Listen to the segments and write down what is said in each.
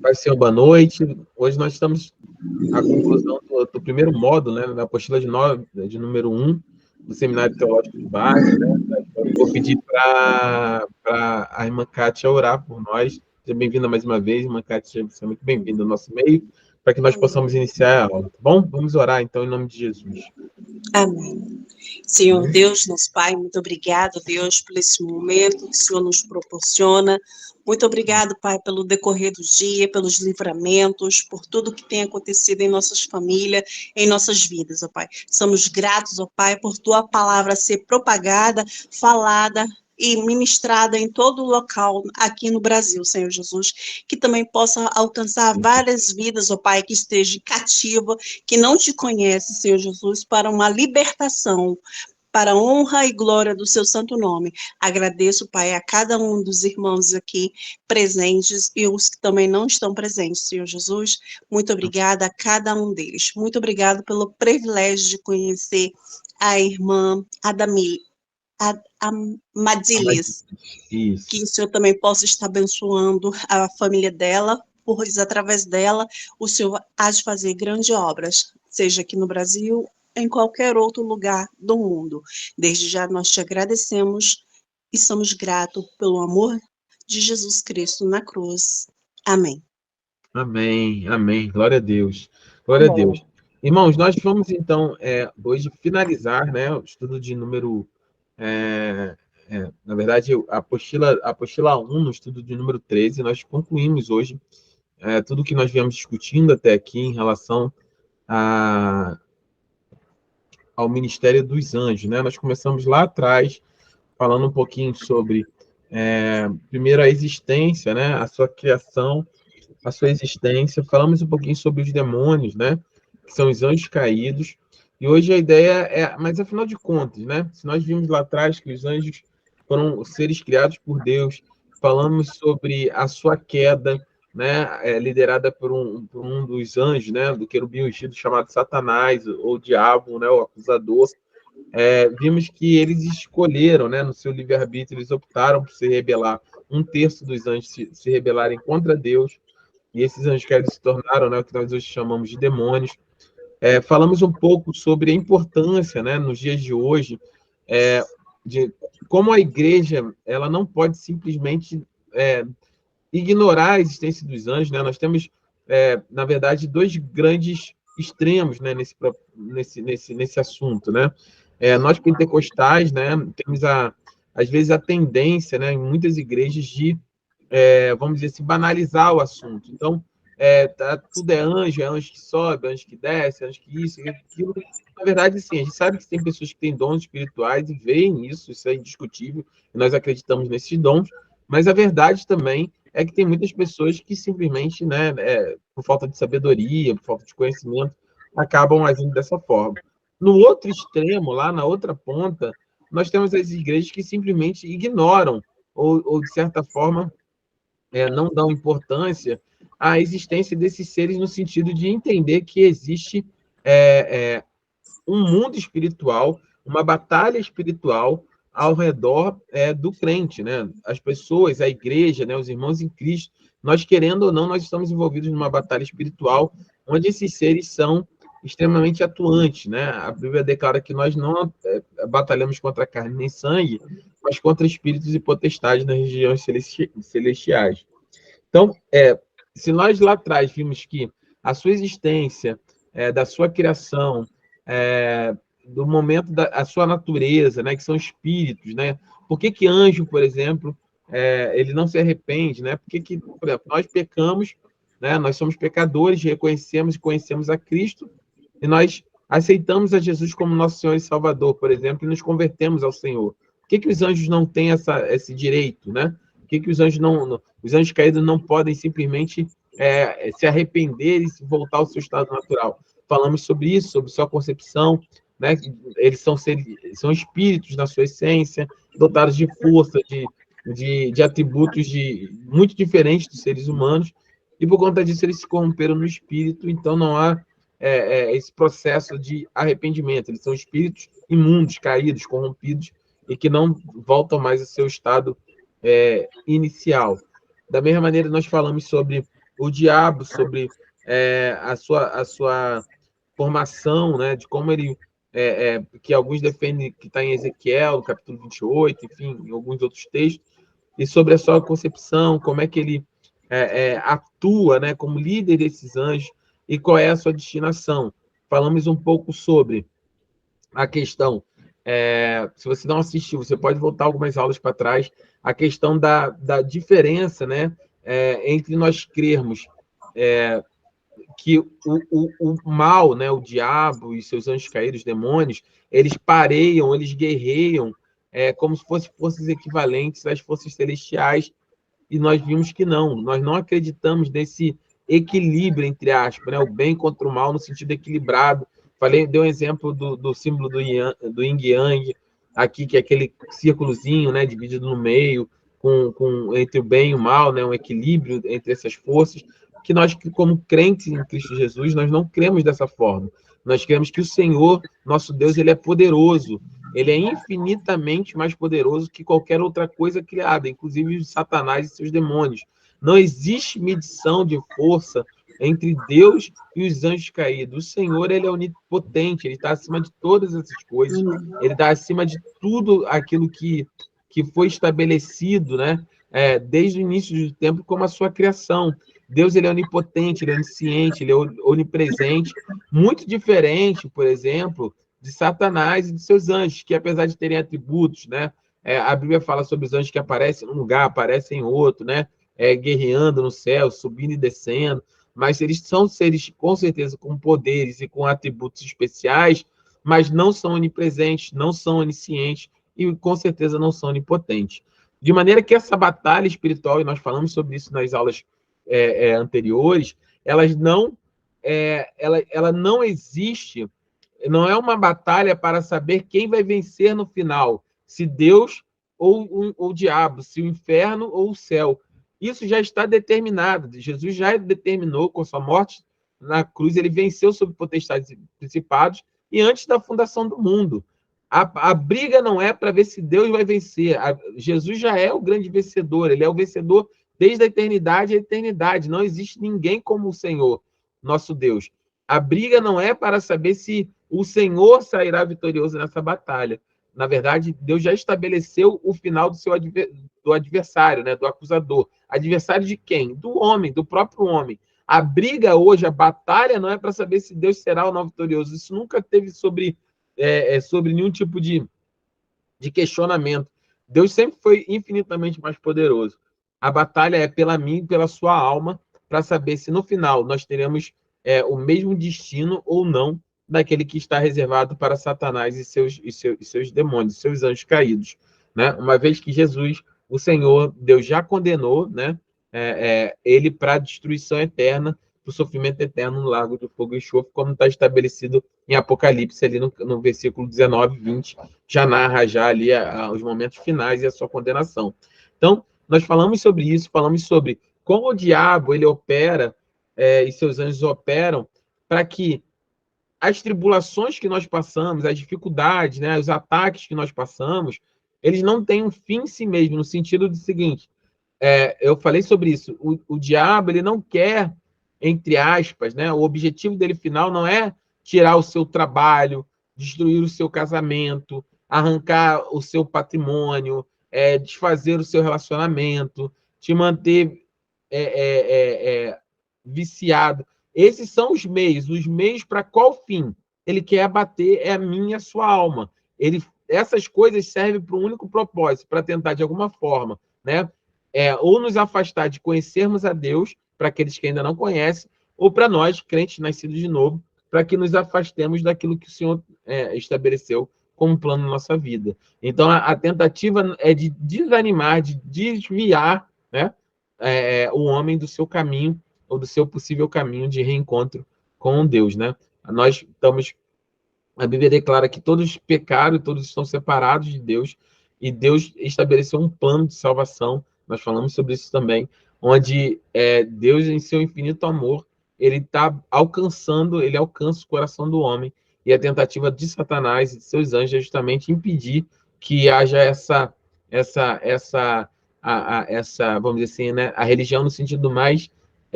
Paz do Senhor, boa noite. Hoje nós estamos à conclusão do primeiro módulo, né, da apostila de número 1 do Seminário Teológico de Base, né? Eu vou pedir para a irmã Kátia orar por nós. Seja bem-vinda mais uma vez, irmã Kátia, você é muito bem-vinda ao nosso meio, para que nós possamos iniciar a aula, tá bom? Vamos orar, então, em nome de Jesus. Amém. Senhor Deus, nosso Pai, muito obrigado, Deus, por esse momento que o Senhor nos proporciona. Muito obrigado, Pai, pelo decorrer do dia, pelos livramentos, por tudo que tem acontecido em nossas famílias, em nossas vidas, ó Pai. Somos gratos, ó Pai, por Tua palavra ser propagada, falada e ministrada em todo o local aqui no Brasil, Senhor Jesus, que também possa alcançar várias vidas, ó Pai, que esteja cativa, que não te conhece, Senhor Jesus, para uma libertação, para a honra e glória do seu santo nome. Agradeço, Pai, a cada um dos irmãos aqui presentes e os que também não estão presentes, Senhor Jesus. Muito obrigada a cada um deles. Muito obrigado pelo privilégio de conhecer a irmã Madilis. Isso. Que o Senhor também possa estar abençoando a família dela, pois através dela o Senhor há de fazer grandes obras, seja aqui no Brasil, em qualquer outro lugar do mundo. Desde já nós te agradecemos e somos gratos pelo amor de Jesus Cristo na cruz. Amém. Amém, amém. Glória a Deus. Glória a Deus. Irmãos, nós vamos, então, hoje finalizar, né, o estudo de número... na verdade, a apostila 1, no estudo de número 13, nós concluímos hoje tudo que nós viemos discutindo até aqui em relação ao ministério dos anjos, né? Nós começamos lá atrás, falando um pouquinho sobre, primeiro, a existência, né? A sua criação, a sua existência. Falamos um pouquinho sobre os demônios, né? Que são os anjos caídos. E hoje a ideia mas afinal de contas, né? Se nós vimos lá atrás que os anjos foram seres criados por Deus, falamos sobre a sua queda, né? Liderada por um dos anjos, né? Do querubim ungido chamado Satanás, ou diabo, né? O acusador. Vimos que eles escolheram, né? No seu livre-arbítrio, eles optaram por se rebelar. Um terço dos anjos se rebelarem contra Deus. E esses anjos caídos se tornaram, né, o que nós hoje chamamos de demônios. Falamos um pouco sobre a importância, né, nos dias de hoje, de como a igreja ela não pode simplesmente ignorar a existência dos anjos, né? Nós temos, na verdade, dois grandes extremos, né, nesse assunto, né? Nós pentecostais, né, temos às vezes a tendência, né, em muitas igrejas de vamos dizer assim, banalizar o assunto. Então, tudo é anjo que sobe, anjo que desce, anjo que isso, aquilo. Na verdade, sim, a gente sabe que tem pessoas que têm dons espirituais e veem isso é indiscutível, e nós acreditamos nesses dons, mas a verdade também é que tem muitas pessoas que simplesmente, né, por falta de sabedoria, por falta de conhecimento, acabam agindo dessa forma. No outro extremo, lá na outra ponta, nós temos as igrejas que simplesmente ignoram, ou de certa forma, não dão importância à existência desses seres no sentido de entender que existe um mundo espiritual, uma batalha espiritual ao redor do crente, né? As pessoas, a igreja, né? Os irmãos em Cristo, nós querendo ou não, nós estamos envolvidos numa batalha espiritual onde esses seres são extremamente atuantes, né? A Bíblia declara que nós não batalhamos contra carne nem sangue, mas contra espíritos e potestades nas regiões celestiais. Então, se nós lá atrás vimos que a sua existência, da sua criação, do momento da sua natureza, né, que são espíritos, né? Por que anjo, por exemplo, ele não se arrepende, né? Por exemplo, nós pecamos, né? Nós somos pecadores, reconhecemos e conhecemos a Cristo, e nós aceitamos a Jesus como nosso Senhor e Salvador, por exemplo, e nos convertemos ao Senhor. Por que os anjos não têm esse direito, né? Por que os anjos os anjos caídos não podem simplesmente se arrepender e voltar ao seu estado natural? Falamos sobre isso, sobre sua concepção, né? Eles são espíritos na sua essência, dotados de força, de atributos muito diferentes dos seres humanos, e por conta disso eles se corromperam no espírito, então não há esse processo de arrependimento. Eles são espíritos imundos, caídos, corrompidos, e que não voltam mais ao seu estado inicial. Da mesma maneira, nós falamos sobre o diabo, sobre a sua formação, né, de como ele, que alguns defendem que está em Ezequiel, no capítulo 28, enfim, em alguns outros textos, e sobre a sua concepção, como é que ele atua, né, como líder desses anjos, e qual é a sua destinação. Falamos um pouco sobre a questão, se você não assistiu, você pode voltar algumas aulas para trás, a questão da diferença, né, entre nós crermos que o mal, né, o diabo e seus anjos caídos, os demônios, eles pareiam, eles guerreiam como se fossem forças equivalentes às forças celestiais, e nós vimos que não, nós não acreditamos nesse equilíbrio, entre aspas, né, o bem contra o mal no sentido equilibrado. Dei um exemplo do símbolo do Yin Yang, aqui, que é aquele círculozinho, né, dividido no meio, entre o bem e o mal, né, um equilíbrio entre essas forças, que nós, como crentes em Cristo Jesus, nós não cremos dessa forma. Nós cremos que o Senhor, nosso Deus, ele é poderoso, ele é infinitamente mais poderoso que qualquer outra coisa criada, inclusive Satanás e seus demônios. Não existe medição de força entre Deus e os anjos caídos. O Senhor, ele é onipotente, ele está acima de todas essas coisas, ele está acima de tudo aquilo que foi estabelecido, né, desde o início do tempo, como a sua criação. Deus, ele é onipotente, ele é onisciente, ele é onipresente, muito diferente, por exemplo, de Satanás e de seus anjos, que apesar de terem atributos, né, a Bíblia fala sobre os anjos que aparecem em um lugar, aparecem em outro, né, guerreando no céu, subindo e descendo, mas eles são seres, com certeza, com poderes e com atributos especiais, mas não são onipresentes, não são oniscientes e, com certeza, não são onipotentes. De maneira que essa batalha espiritual, e nós falamos sobre isso nas aulas anteriores, ela não existe, não é uma batalha para saber quem vai vencer no final, se Deus ou o diabo, se o inferno ou o céu. Isso já está determinado. Jesus já determinou, com sua morte na cruz, ele venceu sobre potestades e principados, e antes da fundação do mundo. A briga não é para ver se Deus vai vencer. Jesus já é o grande vencedor, ele é o vencedor desde a eternidade à eternidade. Não existe ninguém como o Senhor, nosso Deus. A briga não é para saber se o Senhor sairá vitorioso nessa batalha. Na verdade, Deus já estabeleceu o final do adversário, né? Do acusador. Adversário de quem? Do homem, do próprio homem. A briga hoje, a batalha, não é para saber se Deus será ou não vitorioso. Isso nunca teve sobre nenhum tipo de questionamento. Deus sempre foi infinitamente mais poderoso. A batalha é pela mim e pela sua alma, para saber se no final nós teremos o mesmo destino ou não daquele que está reservado para Satanás e seus demônios, seus anjos caídos. Né? Uma vez que Jesus, o Senhor, Deus já condenou, né, ele para a destruição eterna, para o sofrimento eterno no lago do fogo e enxofre, como está estabelecido em Apocalipse, ali no versículo 19, 20, já narra já ali os momentos finais e a sua condenação. Então, nós falamos sobre isso, falamos sobre como o diabo ele opera e seus anjos operam para que as tribulações que nós passamos, as dificuldades, né, os ataques que nós passamos, eles não têm um fim em si mesmo, no sentido do seguinte, eu falei sobre isso, o diabo ele não quer, entre aspas, né, o objetivo dele final não é tirar o seu trabalho, destruir o seu casamento, arrancar o seu patrimônio, desfazer o seu relacionamento, te manter viciado. Esses são os meios para qual fim? Ele quer abater a minha e a sua alma. Essas coisas servem para um único propósito, para tentar, de alguma forma, né, ou nos afastar de conhecermos a Deus, para aqueles que ainda não conhecem, ou para nós, crentes nascidos de novo, para que nos afastemos daquilo que o Senhor estabeleceu como plano na nossa vida. Então, a tentativa é de desanimar, de desviar, né, o homem do seu caminho, ou do seu possível caminho de reencontro com Deus. Né? A Bíblia declara que todos pecaram, todos estão separados de Deus, e Deus estabeleceu um plano de salvação, nós falamos sobre isso também, onde Deus, em seu infinito amor, ele alcança o coração do homem, e a tentativa de Satanás e de seus anjos é justamente impedir que haja vamos dizer assim, né, a religião no sentido mais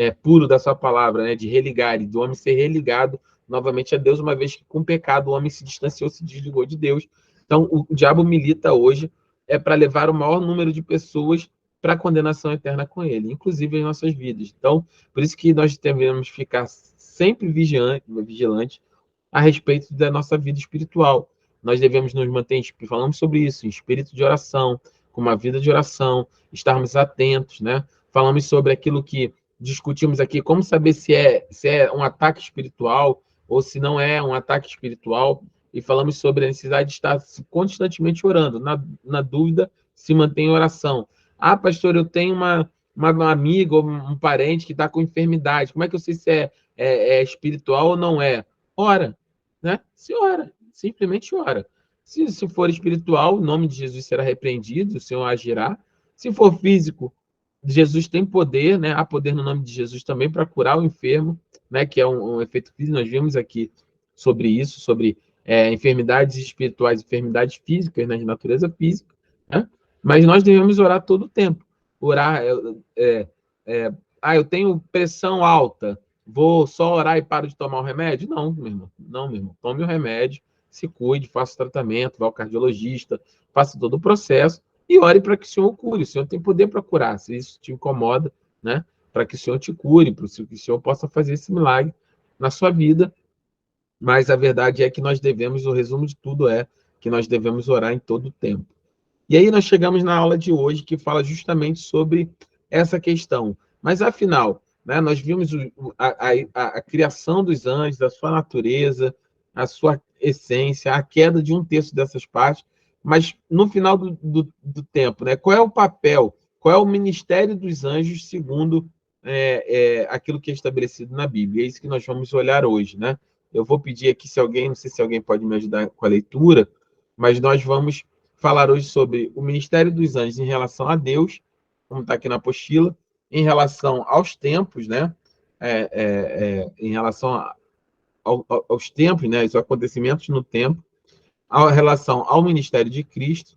puro da sua palavra, né, de religar, e do homem ser religado novamente a Deus, uma vez que com o pecado o homem se distanciou, se desligou de Deus. Então, o diabo milita hoje para levar o maior número de pessoas para a condenação eterna com ele, inclusive em nossas vidas. Então, por isso que nós devemos ficar sempre vigilantes a respeito da nossa vida espiritual. Nós devemos nos manter, falamos sobre isso, em espírito de oração, com uma vida de oração, estarmos atentos, né? Falamos sobre aquilo que discutimos aqui, como saber se é um ataque espiritual ou se não é um ataque espiritual, e falamos sobre a necessidade de estar constantemente orando. Na dúvida, se mantém em oração. Ah, pastor, eu tenho uma amiga ou um parente que está com enfermidade. Como é que eu sei se é espiritual ou não é? Ora, né? Se ora, simplesmente ora. Se for espiritual, o nome de Jesus será repreendido, o Senhor agirá. Se for físico, Jesus tem poder, né? Há poder no nome de Jesus também para curar o enfermo, né? Que é um efeito físico. Nós vimos aqui sobre isso, sobre enfermidades espirituais, enfermidades físicas, né? De natureza física, né? Mas nós devemos orar todo o tempo. Orar, eu tenho pressão alta, vou só orar e paro de tomar o remédio? Não, meu irmão. Não, meu irmão. Tome o remédio, se cuide, faça o tratamento, vá ao cardiologista, faça todo o processo e ore para que o Senhor o cure. O Senhor tem poder para curar, se isso te incomoda, né? Para que o Senhor te cure, para que o Senhor possa fazer esse milagre na sua vida. Mas a verdade é que nós devemos, o resumo de tudo é que nós devemos orar em todo o tempo. E aí nós chegamos na aula de hoje que fala justamente sobre essa questão. Mas afinal, né, nós vimos a criação dos anjos, a sua natureza, a sua essência, a queda de um terço dessas partes, mas no final do tempo, né, qual é o papel, qual é o ministério dos anjos segundo aquilo que é estabelecido na Bíblia? É isso que nós vamos olhar hoje, né? Eu vou pedir aqui se alguém, não sei se alguém pode me ajudar com a leitura, mas nós vamos falar hoje sobre o ministério dos anjos em relação a Deus, como está aqui na apostila, em relação aos tempos, né? Em relação aos tempos, né? Os acontecimentos no tempo, em relação ao ministério de Cristo,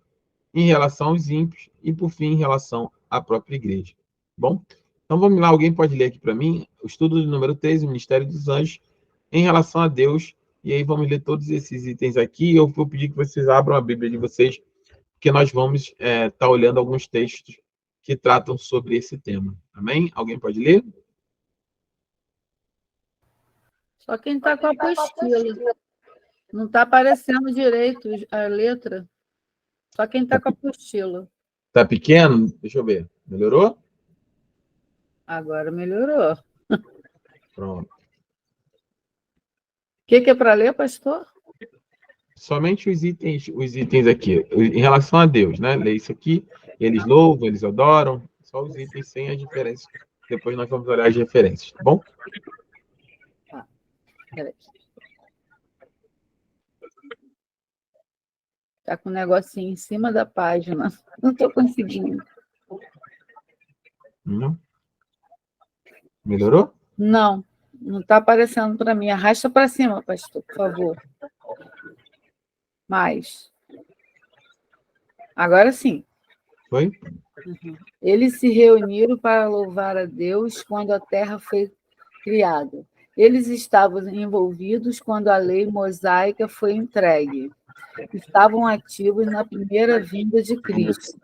em relação aos ímpios e, por fim, em relação à própria igreja. Bom? Então vamos lá, alguém pode ler aqui para mim o estudo do número 3, o ministério dos anjos, em relação a Deus, e aí vamos ler todos esses itens aqui. Eu vou pedir que vocês abram a Bíblia de vocês, porque nós vamos estar olhando alguns textos que tratam sobre esse tema. Amém? Alguém pode ler? Só quem está com a apostila. Não está aparecendo direito a letra. Só quem está com a apostila. Está pequeno? Deixa eu ver. Melhorou? Agora melhorou. Pronto. O que é para ler, pastor? Somente os itens aqui, em relação a Deus, né? Lê isso aqui, eles louvam, eles adoram, só os itens sem as diferenças. Depois nós vamos olhar as referências, tá bom? Ah, peraí. Está com um negocinho em cima da página. Não estou conseguindo. Melhorou? Não está aparecendo para mim. Arrasta para cima, pastor, por favor. Mais. Agora sim. Foi? Uhum. Eles se reuniram para louvar a Deus quando a terra foi criada. Eles estavam envolvidos quando a lei mosaica foi entregue. Estavam ativos na primeira vinda de Cristo.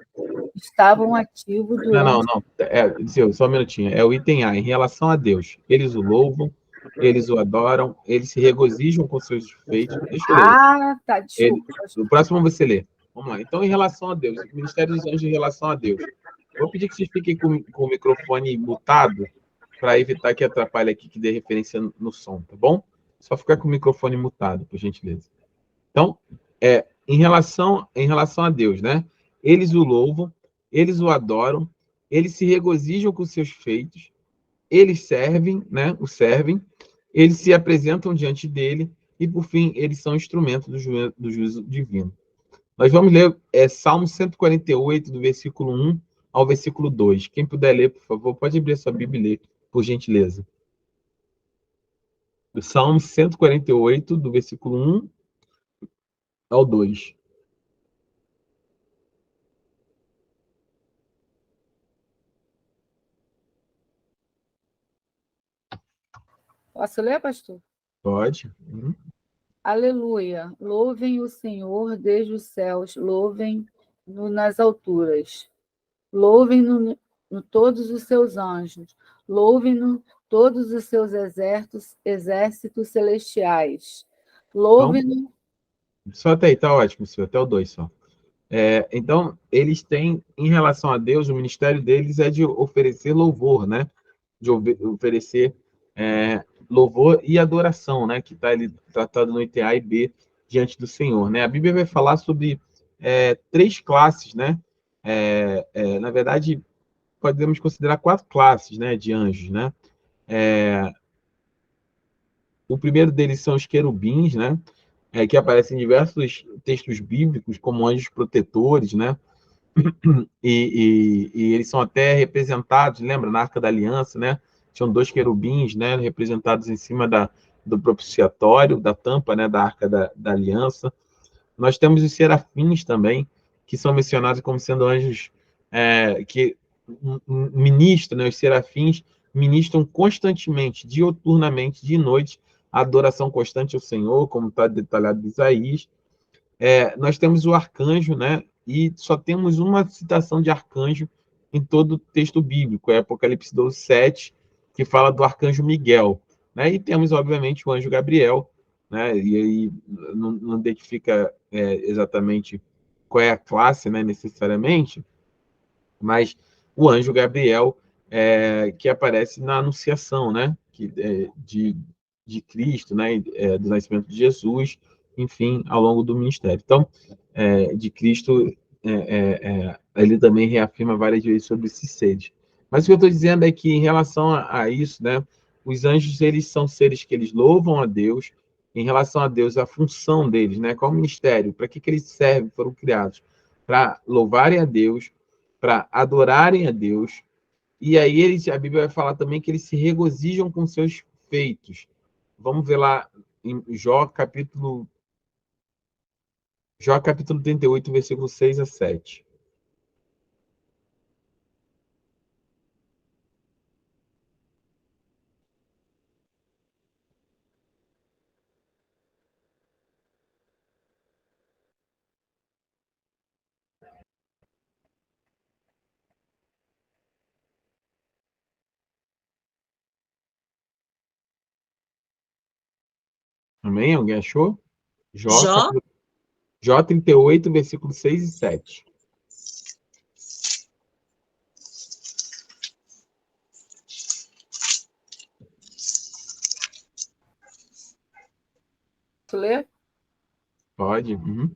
Estavam ativos durante... Não. Só um minutinho. É o item A, em relação a Deus. Eles o louvam, eles o adoram, eles se regozijam com seus feitos. Deixa eu ler. Ah, tá, desculpa. O próximo você lê. Vamos lá. Então, em relação a Deus, o ministério dos anjos em relação a Deus. Vou pedir que vocês fiquem com o microfone mutado para evitar que atrapalhe aqui, que dê referência no som, tá bom? Só ficar com o microfone mutado, por gentileza. Então, em relação a Deus, né? Eles o louvam, eles o adoram, eles se regozijam com seus feitos, eles servem, né? O servem, eles se apresentam diante dele e, por fim, eles são instrumentos do juízo divino. Nós vamos ler Salmo 148, do versículo 1 ao versículo 2. Quem puder ler, por favor, pode abrir a sua Bíblia e ler, por gentileza. O Salmo 148, do versículo 1 ao 2. Posso ler, pastor? Pode. Aleluia. Louvem o Senhor desde os céus, louvem-no nas alturas. Louvem-no no todos os seus anjos. Louvem-no todos os seus exércitos celestiais. Louvem-no. Só até aí, tá ótimo, senhor. Até o 2 só. Então, eles têm, em relação a Deus, o ministério deles é de oferecer louvor, né? De oferecer louvor e adoração, né? Que está ali tratado no item A e B diante do Senhor, né? A Bíblia vai falar sobre 3 classes, né? Na verdade, podemos considerar 4 classes, né? De anjos, né? O primeiro deles são os querubins, né? Que aparecem em diversos textos bíblicos como anjos protetores, né? E eles são até representados, lembra, na Arca da Aliança, né? Tinham 2 querubins, né? Representados em cima do propiciatório, da tampa, né? Da Arca da Aliança. Nós temos os serafins também, que são mencionados como sendo anjos que ministram, né? Os serafins ministram constantemente, dioturnamente, de noite, a adoração constante ao Senhor, como está detalhado em Isaías. Nós temos o arcanjo, né? E só temos uma citação de arcanjo em todo o texto bíblico, é Apocalipse 12, 7, que fala do arcanjo Miguel, né? E temos, obviamente, o anjo Gabriel, né? E aí não identifica exatamente qual é a classe, né, necessariamente, mas o anjo Gabriel, que aparece na Anunciação, né? De Cristo, né? Do nascimento de Jesus, enfim, ao longo do ministério. Então, de Cristo, ele também reafirma várias vezes sobre esses seres. Mas o que eu estou dizendo é que, em relação a isso, né, os anjos, eles são seres que eles louvam a Deus. Em relação a Deus, a função deles, né, qual o ministério, para que eles servem, foram criados? Para louvarem a Deus, para adorarem a Deus. E aí a Bíblia vai falar também que eles se regozijam com seus feitos. Vamos ver lá em Jó capítulo 38, versículo 6 a 7. Amém? Alguém achou? Jó? Jó 38, versículo 6 e 7. Tu lê? Pode? Uhum.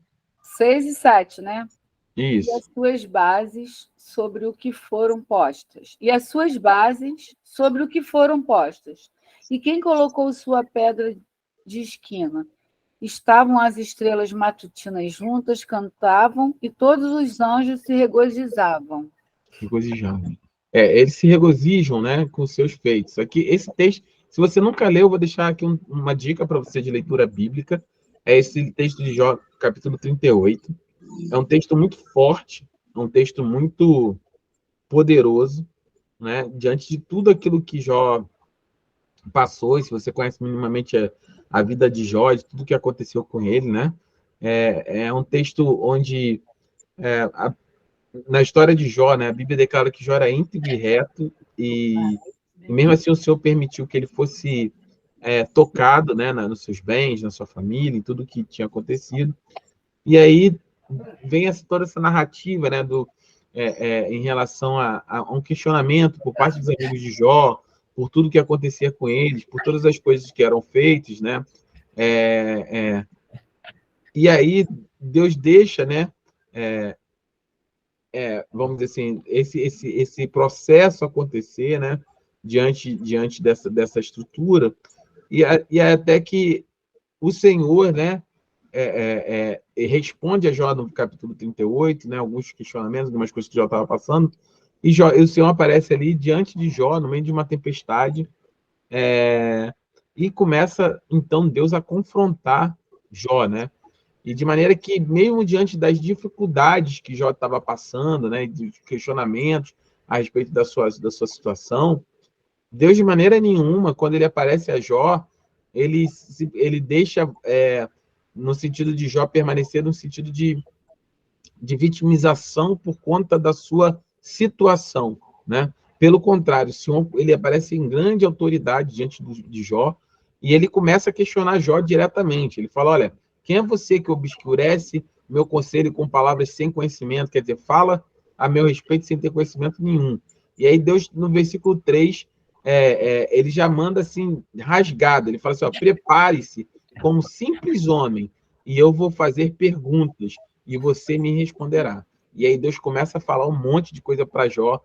6 e 7, né? E Isso. as suas bases sobre o que foram postas. E as suas bases sobre o que foram postas. E quem colocou sua pedra de esquina? Estavam as estrelas matutinas juntas, cantavam, e todos os anjos se regozijavam. Regozijando. Eles se regozijam, né, com seus feitos. Aqui, esse texto, se você nunca leu, eu vou deixar aqui uma dica para você de leitura bíblica. É esse texto de Jó, capítulo 38. É um texto muito forte, é um texto muito poderoso, né, diante de tudo aquilo que Jó passou, e se você conhece minimamente a vida de Jó, de tudo que aconteceu com ele, né, é um texto onde na história de Jó, né, a Bíblia declara que Jó era íntegro e reto, e mesmo assim o Senhor permitiu que ele fosse tocado, né, nos seus bens, na sua família, em tudo que tinha acontecido. E aí vem toda essa narrativa, né, em relação a um questionamento por parte dos amigos de Jó, por tudo que acontecia com eles, por todas as coisas que eram feitas, né? E aí Deus deixa, né? Vamos dizer assim, esse processo acontecer, né? Diante dessa estrutura, e até que o Senhor, né? Responde a Jó no capítulo 38, né? Alguns questionamentos, algumas coisas que Jó estava passando, e o Senhor aparece ali diante de Jó, no meio de uma tempestade, e começa, então, Deus a confrontar Jó, né? E de maneira que, mesmo diante das dificuldades que Jó estava passando, né, de questionamentos a respeito da sua situação, Deus, de maneira nenhuma, quando ele aparece a Jó, ele deixa, no sentido de Jó permanecer no sentido de vitimização por conta da sua situação, né? Pelo contrário, ele aparece em grande autoridade diante de Jó, e ele começa a questionar Jó diretamente. Ele fala, olha, quem é você que obscurece meu conselho com palavras sem conhecimento? Quer dizer, fala a meu respeito sem ter conhecimento nenhum. E aí Deus, no versículo 3, ele já manda assim, rasgado. Ele fala assim, ó, prepare-se como simples homem, e eu vou fazer perguntas, e você me responderá. E aí Deus começa a falar um monte de coisa para Jó.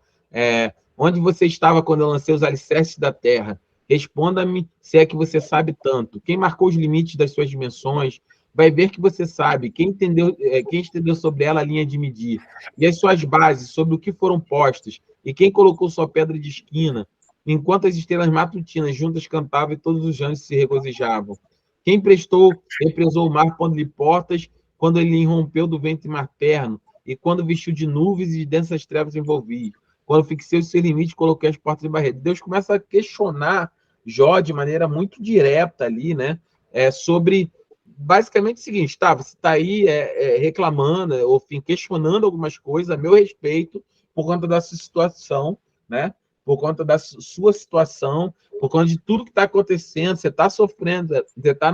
Onde você estava quando eu lancei os alicerces da terra? Responda-me se é que você sabe tanto. Quem marcou os limites das suas dimensões? Vai ver que você sabe. Quem estendeu sobre ela a linha de medir? E as suas bases, sobre o que foram postas? E quem colocou sua pedra de esquina? Enquanto as estrelas matutinas juntas cantavam e todos os anjos se regozijavam. Quem represou o mar pondo-lhe portas, quando ele irrompeu do ventre materno, e quando vestiu de nuvens e de densas trevas envolvia. Quando fixei o seu limite, coloquei as portas de barreira. Deus começa a questionar Jó de maneira muito direta ali, né? Sobre, basicamente, o seguinte, você está aí reclamando, ou enfim, questionando algumas coisas a meu respeito por conta da sua situação, né? Por conta da sua situação, por conta de tudo que está acontecendo, você está sofrendo, você está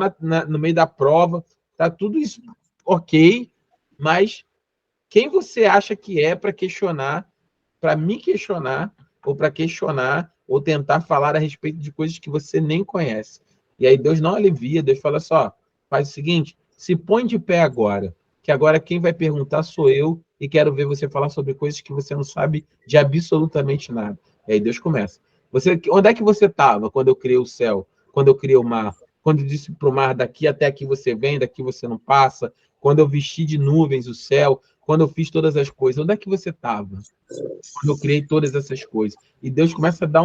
no meio da prova, está tudo isso ok, mas quem você acha que é para questionar, para me questionar, ou tentar falar a respeito de coisas que você nem conhece? E aí Deus não alivia, Deus fala só, faz o seguinte, se põe de pé agora, que agora quem vai perguntar sou eu, e quero ver você falar sobre coisas que você não sabe de absolutamente nada. E aí Deus começa. Onde é que você estava quando eu criei o céu? Quando eu criei o mar? Quando eu disse para o mar, daqui até aqui você vem, daqui você não passa? Quando eu vesti de nuvens o céu? Quando eu fiz todas as coisas? Onde é que você estava? Quando eu criei todas essas coisas. E Deus começa a dar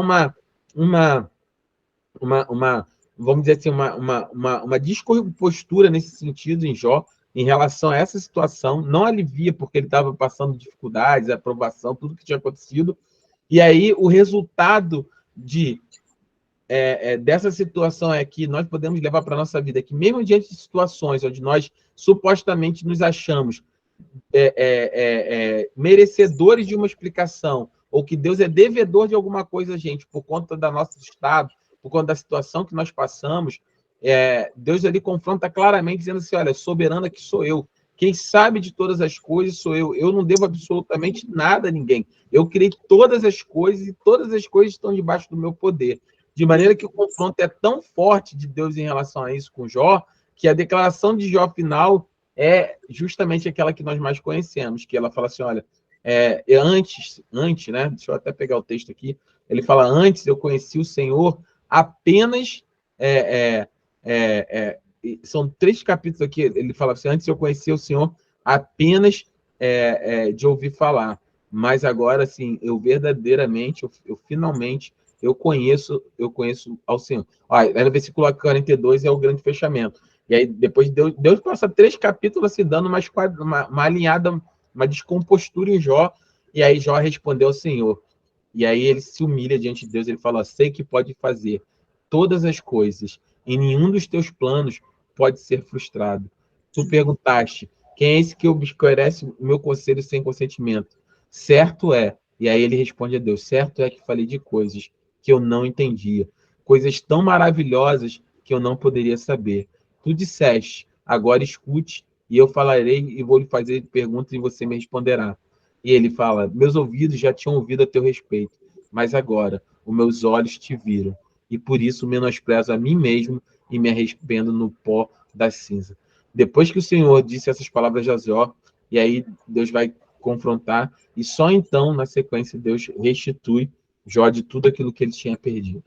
vamos dizer assim, uma descompostura nesse sentido em Jó, em relação a essa situação. Não alivia, porque ele estava passando dificuldades, aprovação, tudo que tinha acontecido. E aí o resultado dessa situação é que nós podemos levar para a nossa vida que, mesmo diante de situações onde nós supostamente nos achamos merecedores de uma explicação, ou que Deus é devedor de alguma coisa a gente, por conta do nosso estado, por conta da situação que nós passamos, Deus ali confronta claramente, dizendo assim, olha, soberana que sou eu, quem sabe de todas as coisas sou eu não devo absolutamente nada a ninguém, eu criei todas as coisas, e todas as coisas estão debaixo do meu poder, de maneira que o confronto é tão forte de Deus em relação a isso com Jó, que a declaração de Jó final é justamente aquela que nós mais conhecemos, que ela fala assim, olha, antes, né? Deixa eu até pegar o texto aqui. Ele fala, antes eu conheci o Senhor apenas... são 3 capítulos aqui, ele fala assim, antes eu conheci o Senhor apenas de ouvir falar, mas agora, assim, eu verdadeiramente, eu finalmente, eu conheço ao Senhor. Olha, no versículo 42 é o grande fechamento. E aí, depois, Deus passa 3 capítulos assim, dando uma alinhada, uma descompostura em Jó, e aí Jó respondeu ao Senhor. E aí ele se humilha diante de Deus, ele fala, sei que pode fazer todas as coisas, e nenhum dos teus planos pode ser frustrado. Tu perguntaste, quem é esse que obscurece o meu conselho sem consentimento? Certo é, e aí ele responde a Deus, certo é que falei de coisas que eu não entendia, coisas tão maravilhosas que eu não poderia saber. Tu disseste, agora escute, e eu falarei e vou lhe fazer perguntas e você me responderá. E ele fala, meus ouvidos já tinham ouvido a teu respeito, mas agora os meus olhos te viram, e por isso menosprezo a mim mesmo e me arrependo no pó da cinza. Depois que o Senhor disse essas palavras a Jó, e aí Deus vai confrontar, e só então, na sequência, Deus restitui Jó de tudo aquilo que ele tinha perdido.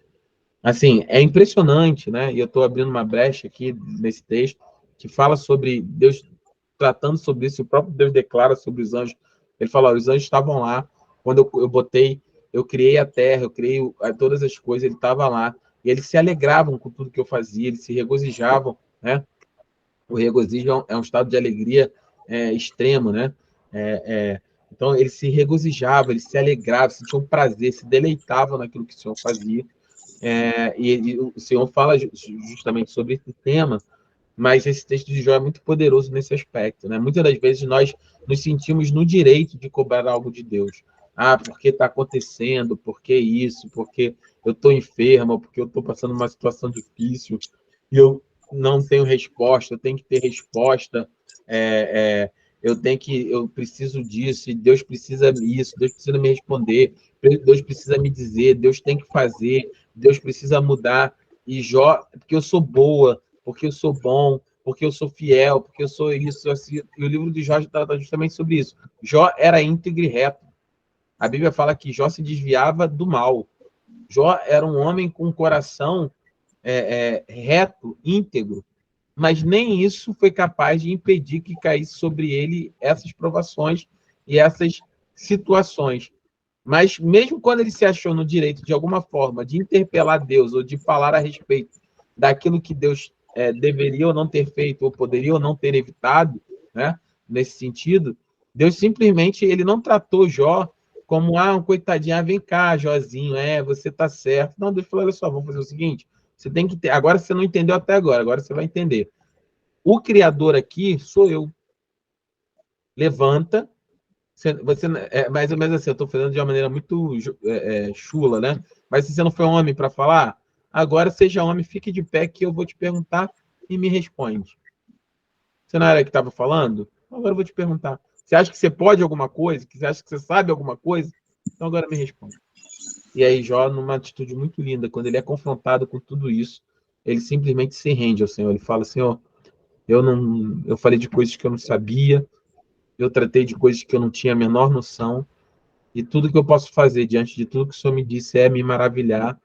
Assim, é impressionante, né? E eu estou abrindo uma brecha aqui nesse texto que fala sobre Deus tratando sobre isso. O próprio Deus declara sobre os anjos. Ele fala: os anjos estavam lá quando eu criei a terra, eu criei todas as coisas. Ele estava lá e eles se alegravam com tudo que eu fazia. Eles se regozijavam, né? O regozijo é um estado de alegria extremo, né? Então eles se regozijavam, eles se alegravam, sentiam prazer, se deleitavam naquilo que o Senhor fazia. E o Senhor fala justamente sobre esse tema, mas esse texto de Jó é muito poderoso nesse aspecto, né? Muitas das vezes nós nos sentimos no direito de cobrar algo de Deus. Ah, porque está acontecendo, porque isso, porque eu estou enferma, porque eu estou passando uma situação difícil e eu não tenho resposta, eu tenho que ter resposta, eu preciso disso, e Deus precisa isso, Deus precisa me responder, Deus precisa me dizer, Deus tem que fazer, Deus precisa mudar. E Jó, porque eu sou boa, porque eu sou bom, porque eu sou fiel, porque eu sou isso, assim. E o livro de Jó trata justamente sobre isso. Jó era íntegro e reto. A Bíblia fala que Jó se desviava do mal. Jó era um homem com um coração reto, íntegro, mas nem isso foi capaz de impedir que caísse sobre ele essas provações e essas situações. Mas mesmo quando ele se achou no direito, de alguma forma, de interpelar Deus ou de falar a respeito daquilo que Deus deveria ou não ter feito, ou poderia ou não ter evitado, né? Nesse sentido, Deus simplesmente ele não tratou Jó como um coitadinho, vem cá, Józinho, você tá certo. Não, Deus falou, olha só, vamos fazer o seguinte, você tem que ter, agora você não entendeu até agora você vai entender. O Criador aqui sou eu. Levanta. Você é mais ou menos assim, eu estou falando de uma maneira muito chula, né? Mas se você não foi homem para falar, agora seja homem, fique de pé que eu vou te perguntar e me responde. Você não era que estava falando? Agora eu vou te perguntar. Você acha que você pode alguma coisa? Você acha que você sabe alguma coisa? Então agora me responde. E aí Jó, numa atitude muito linda, quando ele é confrontado com tudo isso, ele simplesmente se rende ao Senhor. Ele fala, Senhor, eu falei de coisas que eu não sabia, eu tratei de coisas que eu não tinha a menor noção, e tudo que eu posso fazer diante de tudo que o Senhor me disse é me maravilhar,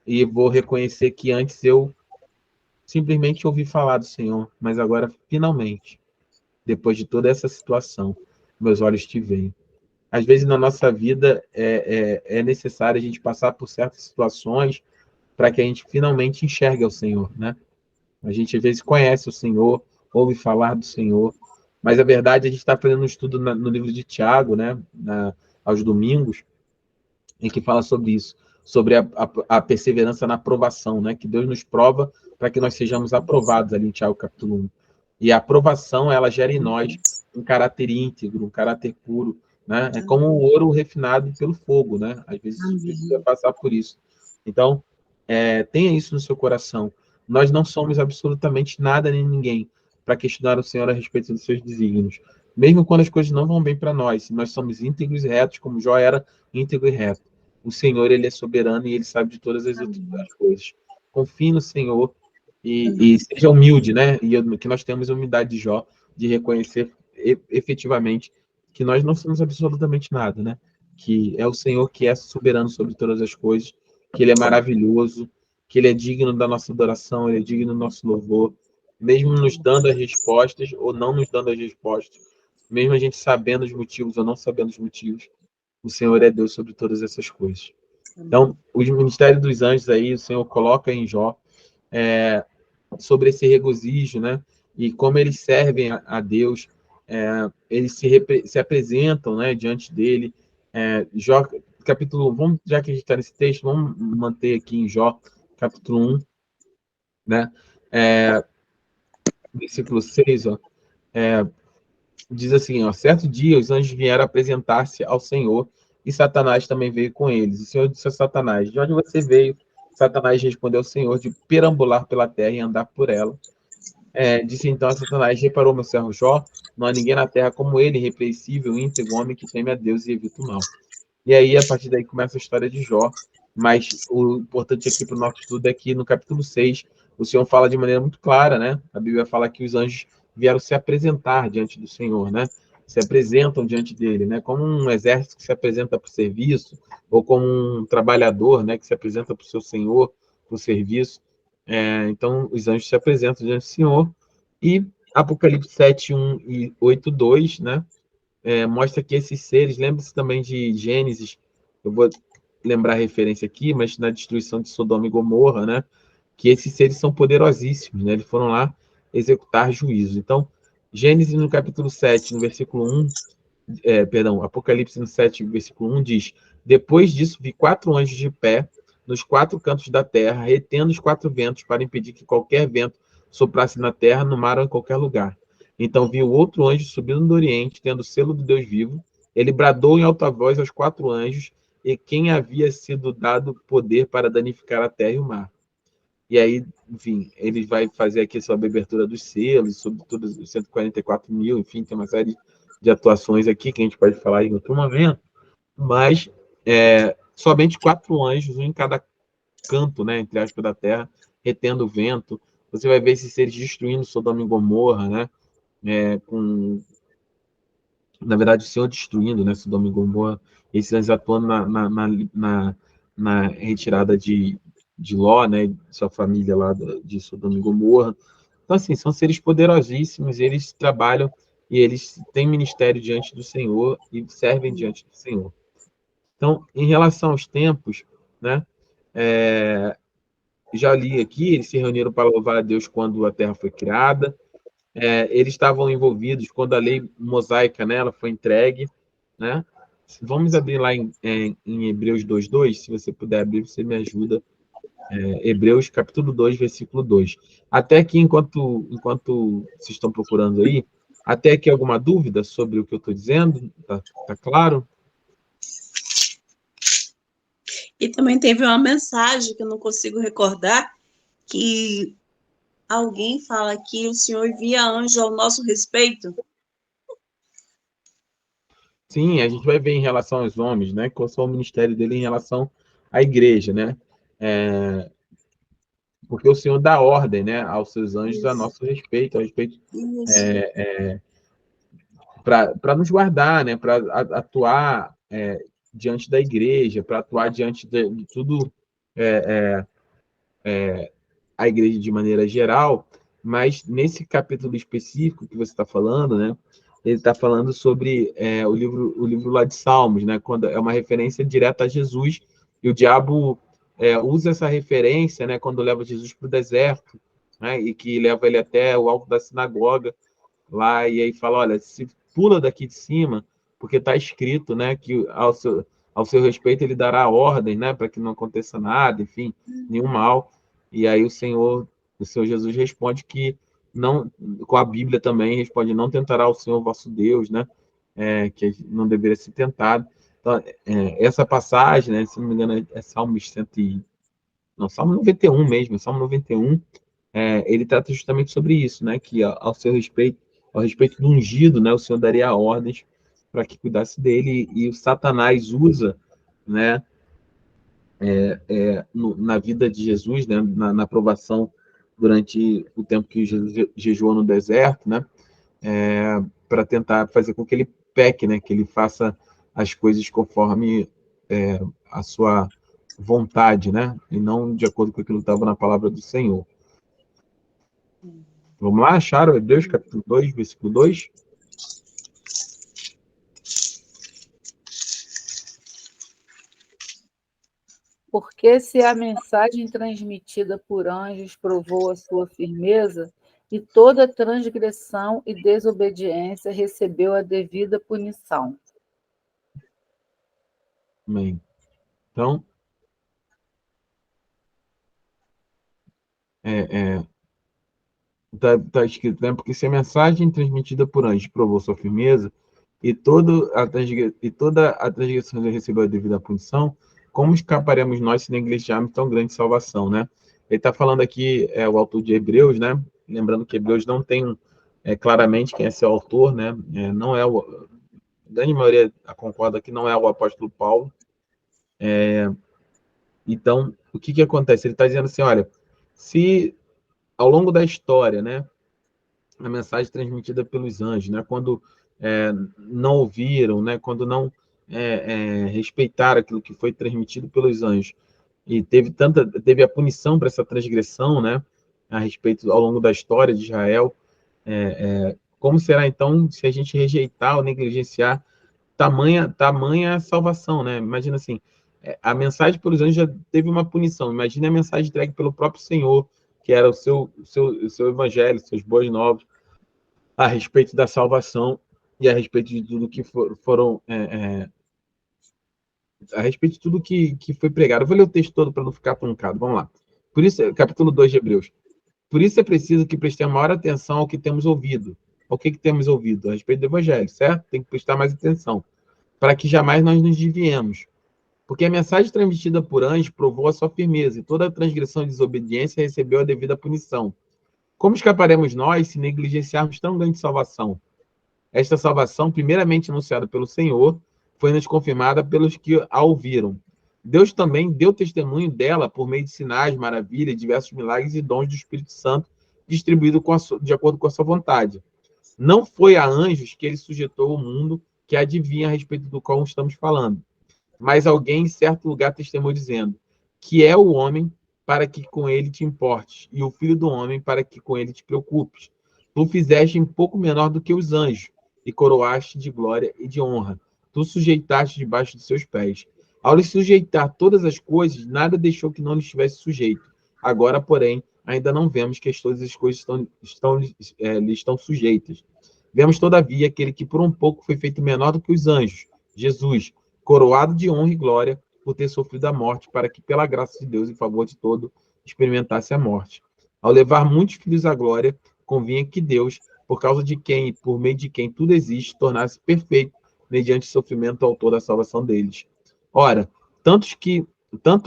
e vou reconhecer que antes eu simplesmente ouvi falar do Senhor, mas agora, finalmente, depois de toda essa situação, meus olhos te veem. Às vezes, na nossa vida, é necessário a gente passar por certas situações para que a gente finalmente enxergue o Senhor, né? A gente, às vezes, conhece o Senhor, ouve falar do Senhor, mas a verdade, a gente está fazendo um estudo no livro de Tiago, né? Aos domingos, em que fala sobre isso, sobre a perseverança na aprovação, né? Que Deus nos prova para que nós sejamos aprovados, ali em Tiago capítulo 1. E a aprovação, ela gera em nós um caráter íntegro, um caráter puro, né? É como o ouro refinado pelo fogo, né? Às vezes precisa passar por isso. Então, tenha isso no seu coração. Nós não somos absolutamente nada nem ninguém para questionar o Senhor a respeito dos seus desígnios. Mesmo quando as coisas não vão bem para nós, se nós somos íntegros e retos, como Jó era íntegro e reto. O Senhor, ele é soberano e ele sabe de todas as outras coisas. Confie no Senhor e seja humilde, né? E que nós temos a humildade de Jó de reconhecer efetivamente que nós não somos absolutamente nada, né? Que é o Senhor que é soberano sobre todas as coisas, que ele é maravilhoso, que ele é digno da nossa adoração, ele é digno do nosso louvor, mesmo nos dando as respostas ou não nos dando as respostas, mesmo a gente sabendo os motivos ou não sabendo os motivos, o Senhor é Deus sobre todas essas coisas. Então, o ministério dos anjos aí, o Senhor coloca em Jó sobre esse regozijo, né? E como eles servem a Deus, eles se apresentam, né, diante dele. Jó, capítulo 1, já que a gente está nesse texto, vamos manter aqui em Jó, capítulo 1, né? Versículo 6, ó, diz assim, ó, certo dia os anjos vieram apresentar-se ao Senhor e Satanás também veio com eles. O Senhor disse a Satanás, de onde você veio? Satanás respondeu ao Senhor, de perambular pela terra e andar por ela. Disse então a Satanás, reparou meu servo Jó, não há ninguém na terra como ele, irrepreensível, íntegro, homem que teme a Deus e evita o mal. E aí, a partir daí, começa a história de Jó, mas o importante aqui para o nosso estudo é que no capítulo 6, o Senhor fala de maneira muito clara, né? A Bíblia fala que os anjos vieram se apresentar diante do Senhor, né? Se apresentam diante dele, né? Como um exército que se apresenta para o serviço, ou como um trabalhador, né? Que se apresenta para o seu Senhor, para o serviço. Então, os anjos se apresentam diante do Senhor, e Apocalipse 7, 1 e 8, 2, né? Mostra que esses seres, lembre-se também de Gênesis, eu vou lembrar a referência aqui, mas na destruição de Sodoma e Gomorra, né? Que esses seres são poderosíssimos, né? Eles foram lá executar juízo. Então, Gênesis no capítulo 7, no versículo 1, Apocalipse no 7, versículo 1 diz, depois disso vi 4 anjos de pé nos 4 cantos da terra, retendo os 4 ventos para impedir que qualquer vento soprasse na terra, no mar ou em qualquer lugar. Então viu outro anjo subindo do Oriente, tendo o selo do Deus vivo. Ele bradou em alta voz aos 4 anjos e quem havia sido dado poder para danificar a terra e o mar. E aí, enfim, ele vai fazer aqui sobre a abertura dos selos, sobre todos os 144 mil, enfim, tem uma série de atuações aqui que a gente pode falar em outro momento, mas somente 4 anjos, um em cada canto, né, entre aspas, da terra, retendo o vento. Você vai ver esses seres destruindo Sodoma e Gomorra, né, na verdade, o Senhor destruindo, né, Sodoma e Gomorra, esses anjos atuando na retirada de Ló, né, sua família lá de Sodoma e Gomorra. Então, assim, são seres poderosíssimos, eles trabalham e eles têm ministério diante do Senhor e servem diante do Senhor. Então, em relação aos tempos, né, já li aqui, eles se reuniram para louvar a Deus quando a terra foi criada, eles estavam envolvidos quando a lei mosaica, né, ela foi entregue, né? Vamos abrir lá em Hebreus 2:2, se você puder abrir, você me ajuda. Hebreus capítulo 2, versículo 2. Até aqui, enquanto vocês estão procurando aí, até aqui alguma dúvida sobre o que eu estou dizendo? Tá claro? E também teve uma mensagem que eu não consigo recordar, que alguém fala que o Senhor envia anjo ao nosso respeito. Sim, a gente vai ver em relação aos homens, né? Qual é o ministério dele em relação à igreja, né? Porque o Senhor dá ordem, né, aos seus anjos a nosso respeito, para nos guardar, né, para atuar diante da igreja, para atuar diante de tudo a igreja de maneira geral, mas nesse capítulo específico que você está falando, né, ele está falando sobre o livro lá de Salmos, né, quando é uma referência direta a Jesus, e o diabo usa essa referência, né, quando leva Jesus para o deserto, né, e que leva ele até o alto da sinagoga, lá, e aí fala, olha, se pula daqui de cima, porque está escrito, né, que ao seu respeito ele dará ordem, né, para que não aconteça nada, enfim, nenhum mal. E aí o Senhor Jesus responde que não, com a Bíblia também responde, não tentará o Senhor vosso Deus, né, que não deveria ser tentado. Então, essa passagem, né, se não me engano, é Salmos 100 não, Salmo 91 mesmo, Salmo 91, ele trata justamente sobre isso, né, que ao seu respeito, ao respeito do ungido, né, o Senhor daria ordens para que cuidasse dele, e o Satanás usa, né, na vida de Jesus, né, na provação durante o tempo que Jesus jejuou no deserto, né, para tentar fazer com que ele peque, né, que ele faça as coisas conforme a sua vontade, né, e não de acordo com aquilo que estava na palavra do Senhor. Vamos lá, acharam Hebreus capítulo 2, versículo 2? Porque se a mensagem transmitida por anjos provou a sua firmeza, e toda transgressão e desobediência recebeu a devida punição. Amém. Então, tá escrito, né? Porque se a mensagem transmitida por anjos provou sua firmeza, e toda a transgressão recebeu a devida punição, como escaparemos nós se negligearmos tão grande salvação, né? Ele está falando aqui, o autor de Hebreus, né? Lembrando que Hebreus não tem claramente quem é seu autor, né? Não é a grande maioria concorda que não é o apóstolo Paulo. Então, o que acontece? Ele está dizendo assim, olha, se ao longo da história, né, a mensagem transmitida pelos anjos, né, quando não ouviram, né, quando não respeitaram aquilo que foi transmitido pelos anjos, e teve a punição para essa transgressão, né, a respeito ao longo da história de Israel, como será então se a gente rejeitar ou negligenciar tamanha salvação, né? Imagina assim, a mensagem pelos anjos já teve uma punição. Imagina a mensagem entregue pelo próprio Senhor, que era o seu evangelho, seus boas novas, a respeito da salvação e a respeito de tudo que foram a respeito de tudo que foi pregado. Eu vou ler o texto todo para não ficar truncado. Vamos lá. Por isso, capítulo 2 de Hebreus. Por isso é preciso que prestemos maior atenção ao que temos ouvido. Ao que temos ouvido? A respeito do Evangelho, certo? Tem que prestar mais atenção. Para que jamais nós nos desviemos. Porque a mensagem transmitida por anjos provou a sua firmeza, e toda transgressão e desobediência recebeu a devida punição. Como escaparemos nós se negligenciarmos tão grande salvação? Esta salvação, primeiramente anunciada pelo Senhor, foi-nos confirmada pelos que a ouviram. Deus também deu testemunho dela por meio de sinais, maravilhas, diversos milagres e dons do Espírito Santo, distribuído de acordo com a sua vontade. Não foi a anjos que ele sujeitou o mundo que adivinha a respeito do qual estamos falando, mas alguém em certo lugar testemunhou dizendo que é o homem para que com ele te importes, e o filho do homem para que com ele te preocupes. Tu fizeste um pouco menor do que os anjos, e coroaste de glória e de honra. Tu sujeitaste debaixo de seus pés. Ao lhe sujeitar todas as coisas, nada deixou que não lhe estivesse sujeito. Agora, porém, ainda não vemos que todas as coisas lhe estão sujeitas. Vemos, todavia, aquele que por um pouco foi feito menor do que os anjos, Jesus, coroado de honra e glória por ter sofrido a morte, para que, pela graça de Deus, em favor de todo, experimentasse a morte. Ao levar muitos filhos à glória, convinha que Deus, por causa de quem e por meio de quem tudo existe, tornasse perfeito, mediante o sofrimento, o autor da salvação deles. Ora, tanto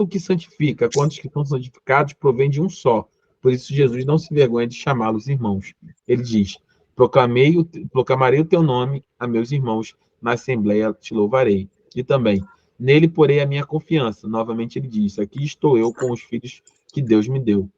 o que santifica quanto os que são santificados provém de um só. Por isso Jesus não se vergonha de chamá-los irmãos. Ele diz: proclamarei o teu nome a meus irmãos, na assembleia te louvarei. E também, nele porei a minha confiança. Novamente ele diz: aqui estou eu com os filhos que Deus me deu.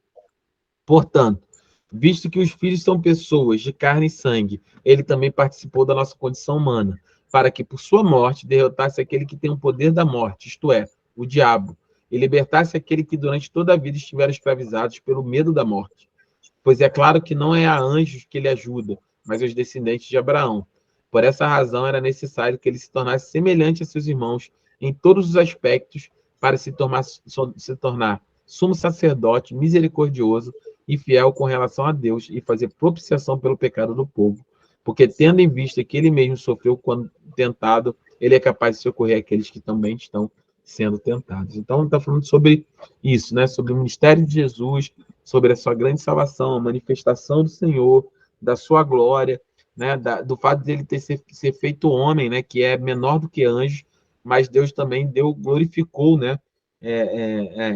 Portanto, visto que os filhos são pessoas de carne e sangue, ele também participou da nossa condição humana, para que por sua morte derrotasse aquele que tem o poder da morte, isto é, o diabo, e libertasse aquele que durante toda a vida estiveram escravizados pelo medo da morte. Pois é claro que não é a anjos que ele ajuda, mas aos descendentes de Abraão. Por essa razão era necessário que ele se tornasse semelhante a seus irmãos em todos os aspectos para se tornar sumo sacerdote misericordioso e fiel com relação a Deus e fazer propiciação pelo pecado do povo, porque tendo em vista que ele mesmo sofreu quando tentado, ele é capaz de socorrer aqueles que também estão sendo tentados. Então, está falando sobre isso, né? Sobre o ministério de Jesus, sobre a sua grande salvação, a manifestação do Senhor, da sua glória, né? Do fato dele ter ser feito homem, né? Que é menor do que anjos, mas Deus também glorificou, né?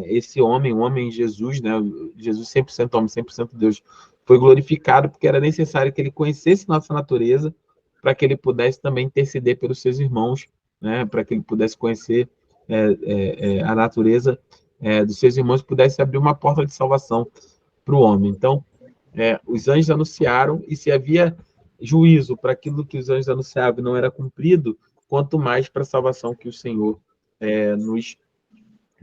Esse homem, o homem Jesus, né? Jesus 100% homem, 100% Deus, foi glorificado porque era necessário que ele conhecesse nossa natureza para que ele pudesse também interceder pelos seus irmãos, né? Para que ele pudesse conhecer a natureza dos seus irmãos, pudesse abrir uma porta de salvação para o homem. Então, os anjos anunciaram, e se havia juízo para aquilo que os anjos anunciavam e não era cumprido, quanto mais para a salvação que o Senhor nos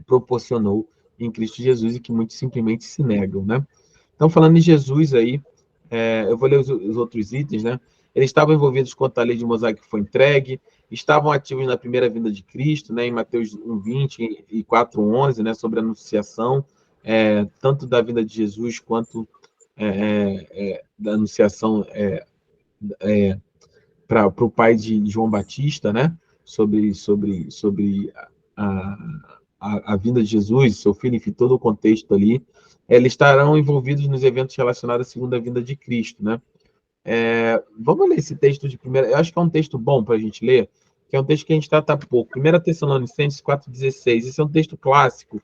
proporcionou em Cristo Jesus e que muitos simplesmente se negam, né? Então, falando em Jesus aí, eu vou ler os outros itens, né? Eles estavam envolvidos quanto à lei de Mosaico que foi entregue, estavam ativos na primeira vinda de Cristo, né? Em Mateus 1:20 e 4:11, né? Sobre a anunciação, tanto da vinda de Jesus quanto da anunciação para o pai de João Batista, né? Sobre a vinda de Jesus, seu filho, enfim, todo o contexto ali, eles estarão envolvidos nos eventos relacionados à segunda vinda de Cristo, né? Vamos ler esse texto de primeira. Eu acho que é um texto bom para a gente ler, que é um texto que a gente trata pouco. 1 Tessalonicenses 4,16. Esse é um texto clássico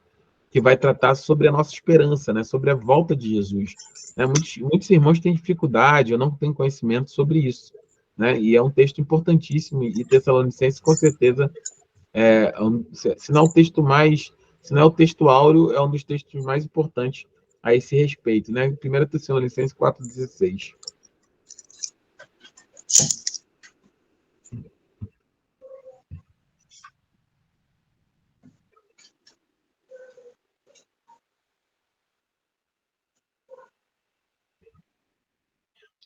que vai tratar sobre a nossa esperança, né? Sobre a volta de Jesus. Né? Muitos irmãos têm dificuldade ou não têm conhecimento sobre isso. Né? E é um texto importantíssimo, e Tessalonicenses, com certeza, se não é o texto mais, se não é o texto áureo, é um dos textos mais importantes a esse respeito, né? 1 Tessalonicenses 4,16.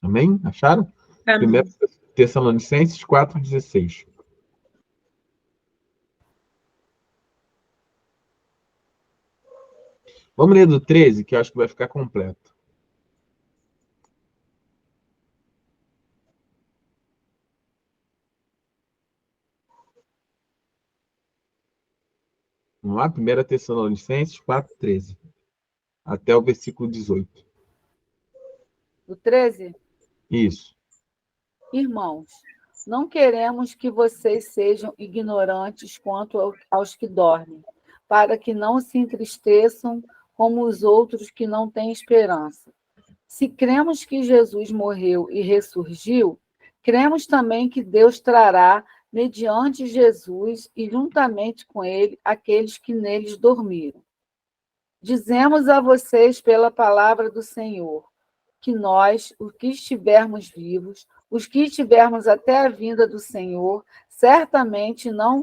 Amém? Acharam? 1 Amém. Tessalonicenses 4,16. Vamos ler do 13, que eu acho que vai ficar completo. Vamos lá? 1 Tessalonicenses 4:13. Até o versículo 18. Do 13? Isso. Irmãos, não queremos que vocês sejam ignorantes quanto aos que dormem, para que não se entristeçam como os outros que não têm esperança. Se cremos que Jesus morreu e ressurgiu, cremos também que Deus trará, mediante Jesus e juntamente com ele, aqueles que neles dormiram. Dizemos a vocês pela palavra do Senhor, que nós, os que estivermos vivos, os que estivermos até a vinda do Senhor, certamente não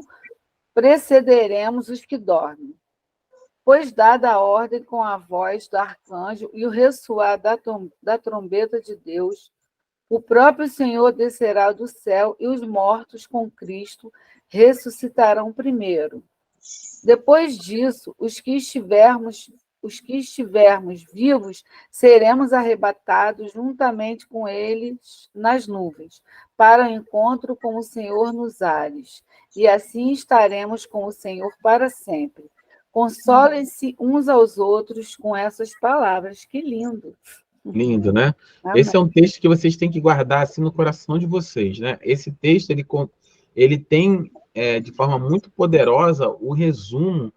precederemos os que dormem. Pois, dada a ordem com a voz do arcanjo e o ressoar da trombeta de Deus, o próprio Senhor descerá do céu e os mortos com Cristo ressuscitarão primeiro. Depois disso, os que estivermos vivos, seremos arrebatados juntamente com eles nas nuvens, para o encontro com o Senhor nos ares, e assim estaremos com o Senhor para sempre. Consolem-se uns aos outros com essas palavras. Que lindo! Lindo, né? Amém. Esse é um texto que vocês têm que guardar assim no coração de vocês, né? Esse texto, ele tem, de forma muito poderosa, o resumo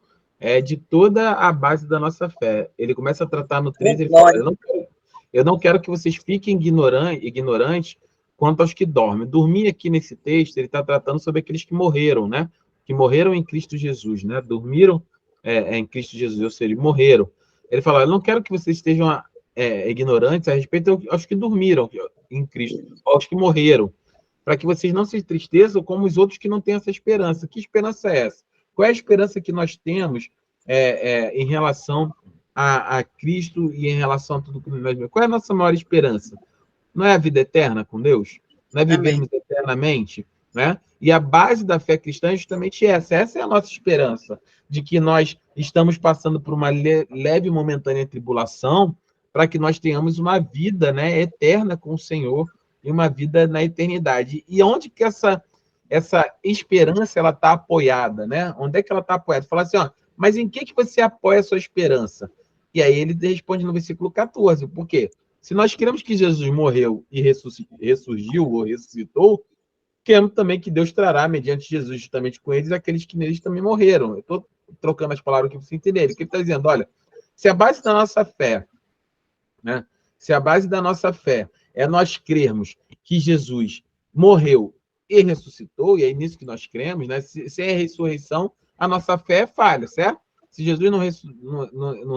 de toda a base da nossa fé. Ele começa a tratar no 13, ele fala, eu não quero que vocês fiquem ignorantes quanto aos que dormem. Dormir aqui nesse texto, ele está tratando sobre aqueles que morreram, né? Que morreram em Cristo Jesus, né? Dormiram em Cristo Jesus, ou seja, morreram. Ele fala, eu não quero que vocês estejam ignorantes a respeito aos que dormiram em Cristo, aos que morreram, para que vocês não se entristeçam como os outros que não têm essa esperança. Que esperança é essa? Qual é a esperança que nós temos em relação a Cristo e em relação a tudo que nós vemos? Qual é a nossa maior esperança? Não é a vida eterna com Deus? Não é vivermos eternamente? Né? E a base da fé cristã é justamente essa. Essa é a nossa esperança, de que nós estamos passando por uma leve e momentânea tribulação, para que nós tenhamos uma vida, né, eterna com o Senhor e uma vida na eternidade. E onde que essa esperança ela está apoiada, né? Onde é que ela está apoiada? Fala assim, ó, mas em que você apoia a sua esperança? E aí ele responde no versículo 14, por quê? Se nós cremos que Jesus morreu e ressurgiu ou ressuscitou, cremos também que Deus trará, mediante Jesus, justamente com eles, aqueles que neles também morreram. Eu estou trocando as palavras aqui para você entender. Ele está dizendo, olha, se a base da nossa fé, né? Se a base da nossa fé é nós crermos que Jesus morreu e ressuscitou, e é nisso que nós cremos, né? Sem a ressurreição, a nossa fé é falha, certo? Se Jesus não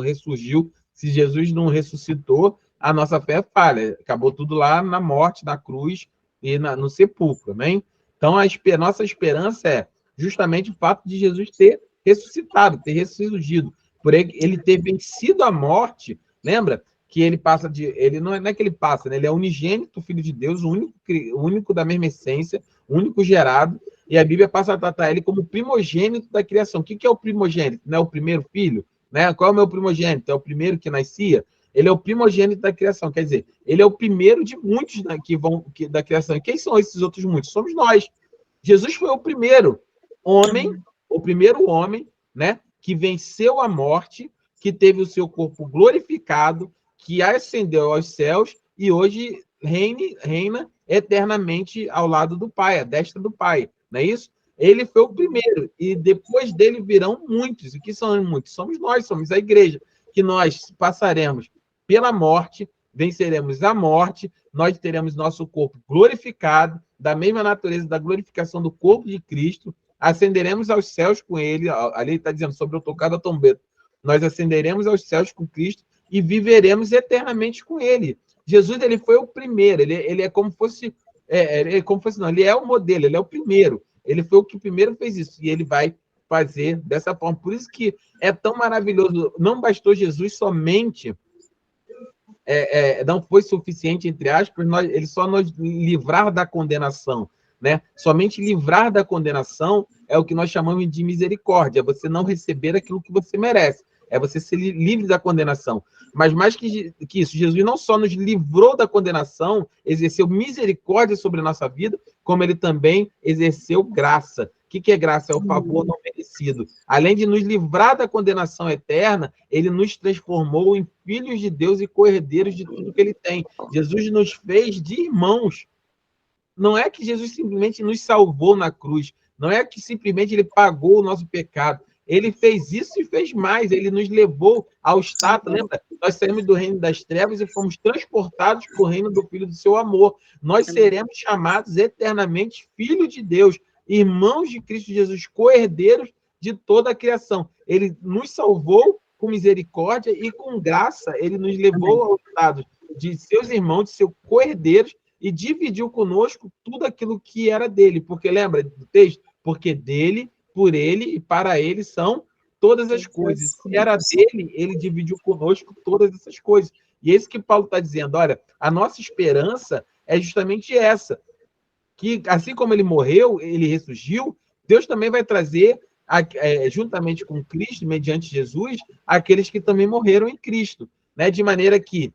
ressurgiu, se Jesus não ressuscitou, a nossa fé é falha. Acabou tudo lá na morte, na cruz e no sepulcro, né? Então, nossa esperança é justamente o fato de Jesus ter ressuscitado, ter ressurgido, por ele ter vencido a morte. Lembra que ele passa ele não é que ele passa, né? Ele é unigênito, filho de Deus, o único da mesma essência, o único gerado, e a Bíblia passa a tratar ele como primogênito da criação. O que é o primogênito? Não é o primeiro filho? Né? Qual é o meu primogênito? É o primeiro que nascia? Ele é o primogênito da criação, quer dizer, ele é o primeiro de muitos da criação. E quem são esses outros muitos? Somos nós. Jesus foi o primeiro homem, né, que venceu a morte, que teve o seu corpo glorificado, que ascendeu aos céus e hoje reina eternamente ao lado do Pai, à destra do Pai, não é isso? Ele foi o primeiro, e depois dele virão muitos. E que são muitos? Somos nós, somos a igreja, que nós passaremos pela morte, venceremos a morte, nós teremos nosso corpo glorificado, da mesma natureza da glorificação do corpo de Cristo, ascenderemos aos céus com ele, ali está dizendo sobre o tocar da trombeta, nós ascenderemos aos céus com Cristo e viveremos eternamente com ele. Jesus, ele foi o primeiro, ele é como fosse, ele é o modelo, ele é o primeiro, ele foi o que primeiro fez isso, e ele vai fazer dessa forma. Por isso que é tão maravilhoso. Não bastou Jesus somente, não foi suficiente, entre aspas, ele só nos livrar da condenação, né? Somente livrar da condenação é o que nós chamamos de misericórdia, você não receber aquilo que você merece, é você ser livre da condenação. Mas mais que isso, Jesus não só nos livrou da condenação, exerceu misericórdia sobre a nossa vida, como ele também exerceu graça. que é graça? É o favor não merecido. Além de nos livrar da condenação eterna, ele nos transformou em filhos de Deus e co-herdeiros de tudo que ele tem. Jesus nos fez de irmãos. Não é que Jesus simplesmente nos salvou na cruz. Não é que simplesmente ele pagou o nosso pecado. Ele fez isso e fez mais. Ele nos levou ao status. Lembra? Nós saímos do reino das trevas e fomos transportados para o reino do Filho do seu amor. Nós seremos chamados eternamente filhos de Deus, irmãos de Cristo Jesus, co-herdeiros de toda a criação. Ele nos salvou com misericórdia e com graça. Ele nos levou ao estado de seus irmãos, de seus co-herdeiros, e dividiu conosco tudo aquilo que era dele. Porque, lembra do texto? Porque dele, por ele e para ele são todas as coisas. Se era dele, ele dividiu conosco todas essas coisas. E é isso que Paulo está dizendo. Olha, a nossa esperança é justamente essa. Que, assim como ele morreu, ele ressurgiu, Deus também vai trazer, juntamente com Cristo, mediante Jesus, aqueles que também morreram em Cristo. Né? De maneira que...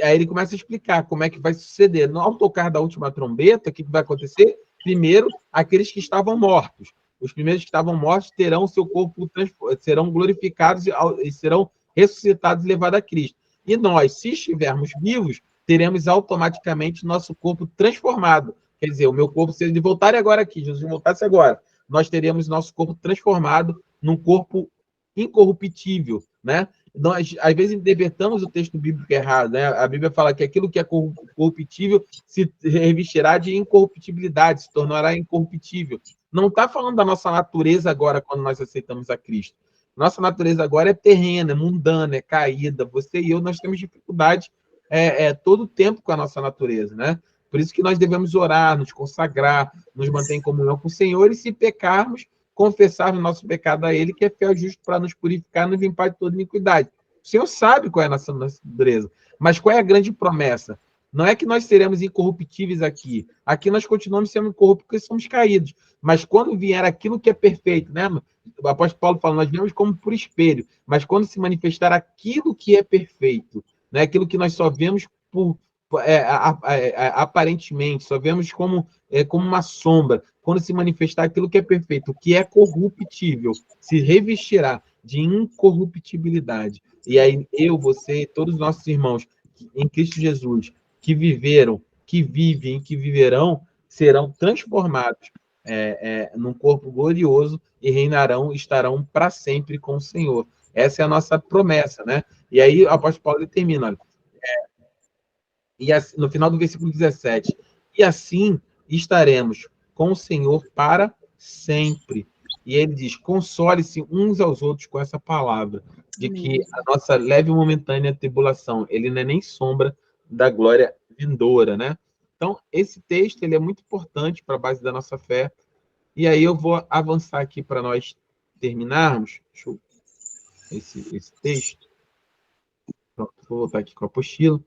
Aí ele começa a explicar como é que vai suceder. Ao tocar da última trombeta, o que vai acontecer? Primeiro, aqueles que estavam mortos. Os primeiros que estavam mortos terão seu corpo, serão glorificados e serão ressuscitados e levados a Cristo. E nós, se estivermos vivos, teremos automaticamente nosso corpo transformado. Quer dizer, o meu corpo, se ele voltar agora aqui, Jesus voltasse agora, nós teremos nosso corpo transformado num corpo incorruptível, né? Nós, às vezes, interpretamos o texto bíblico errado, né? A Bíblia fala que aquilo que é corruptível se revestirá de incorruptibilidade, se tornará incorruptível. Não está falando da nossa natureza agora, quando nós aceitamos a Cristo. Nossa natureza agora é terrena, é mundana, é caída. Você e eu, nós temos dificuldade todo o tempo com a nossa natureza, né? Por isso que nós devemos orar, nos consagrar, nos manter em comunhão com o Senhor, e se pecarmos, confessar o nosso pecado a Ele, que é fiel e justo para nos purificar e nos limpar de toda iniquidade. O Senhor sabe qual é a nossa natureza, mas qual é a grande promessa? Não é que nós seremos incorruptíveis aqui. Aqui nós continuamos sendo incorruptos porque somos caídos. Mas quando vier aquilo que é perfeito, né? O apóstolo Paulo fala, nós vemos como por espelho, mas quando se manifestar aquilo que é perfeito, né? Aquilo que nós só vemos aparentemente, só vemos como uma sombra. Quando se manifestar aquilo que é perfeito, o que é corruptível, se revestirá de incorruptibilidade. E aí eu, você, todos os nossos irmãos em Cristo Jesus, que viveram, que vivem e que viverão, serão transformados num corpo glorioso e reinarão, estarão para sempre com o Senhor. Essa é a nossa promessa, né? E aí o apóstolo Paulo termina, olha, no final do versículo 17, e assim estaremos com o Senhor para sempre. E ele diz, console-se uns aos outros com essa palavra, de que a nossa leve e momentânea tribulação, ele não é nem sombra da glória vindoura, né? Então, esse texto, ele é muito importante para a base da nossa fé. E aí eu vou avançar aqui para nós terminarmos. Deixa eu... esse texto. Pronto, vou voltar aqui com a apostila.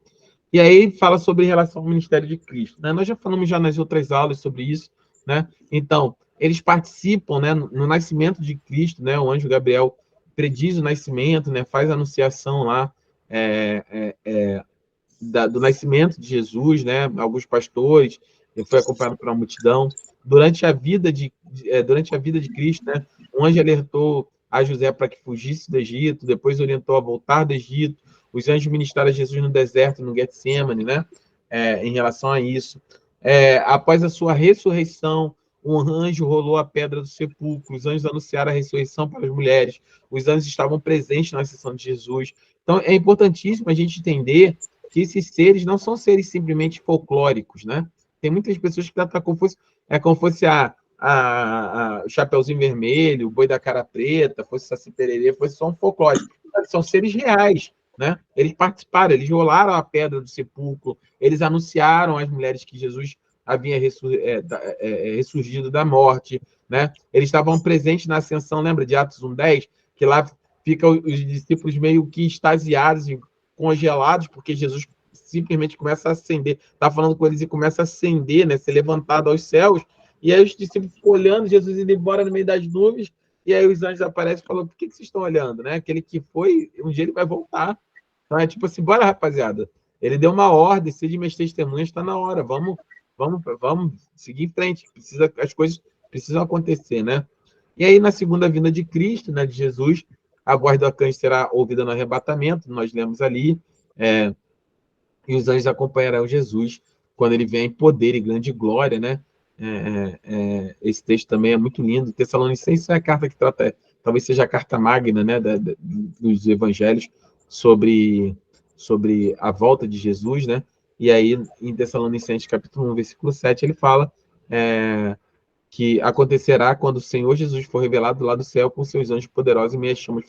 E aí fala sobre relação ao ministério de Cristo, né? Nós já falamos já nas outras aulas sobre isso, né? Então, eles participam, né, no nascimento de Cristo, né? O anjo Gabriel prediz o nascimento, né? Faz a anunciação lá do nascimento de Jesus, né? Alguns pastores, ele foi acompanhado por uma multidão. Durante a vida de Cristo, né? O anjo alertou a José para que fugisse do Egito, depois orientou a voltar do Egito. Os anjos ministraram a Jesus no deserto, no Getsemane, né? Em relação a isso. Após a sua ressurreição, um anjo rolou a pedra do sepulcro. Os anjos anunciaram a ressurreição para as mulheres. Os anjos estavam presentes na ascensão de Jesus. Então, é importantíssimo a gente entender que esses seres não são seres simplesmente folclóricos, né? Tem muitas pessoas que tratam como fosse o Chapeuzinho Vermelho, o Boi da Cara Preta, fosse Saci Pererê, fosse só um folclore. São seres reais, né? Eles participaram, eles rolaram a pedra do sepulcro, eles anunciaram às mulheres que Jesus havia ressurgido da morte, né? Eles estavam presentes na ascensão, lembra de Atos 1:10? Que lá ficam os discípulos meio que extasiados, congelados, porque Jesus simplesmente começa a acender, está falando com eles e começa a acender, né? Ser levantado aos céus, e aí os discípulos ficam olhando, Jesus indo embora no meio das nuvens, e aí os anjos aparecem e falam, por que vocês estão olhando, né? Aquele que foi, um dia ele vai voltar. Então é tipo assim, bora, rapaziada. Ele deu uma ordem, sede minhas testemunhas, está na hora, vamos vamos seguir em frente. As coisas precisam acontecer, né? E aí, na segunda vinda de Cristo, né, de Jesus, a voz do arcanjo será ouvida no arrebatamento, nós lemos ali, e os anjos acompanharão Jesus quando ele vem em poder e grande glória, né? Esse texto também é muito lindo. Tessalonicenses é a carta que trata, talvez seja a carta magna, né, dos evangelhos sobre a volta de Jesus, né? E aí, em Tessalonicenses, capítulo 1, versículo 7, ele fala que acontecerá quando o Senhor Jesus for revelado lá do céu com seus anjos poderosos e meias chamas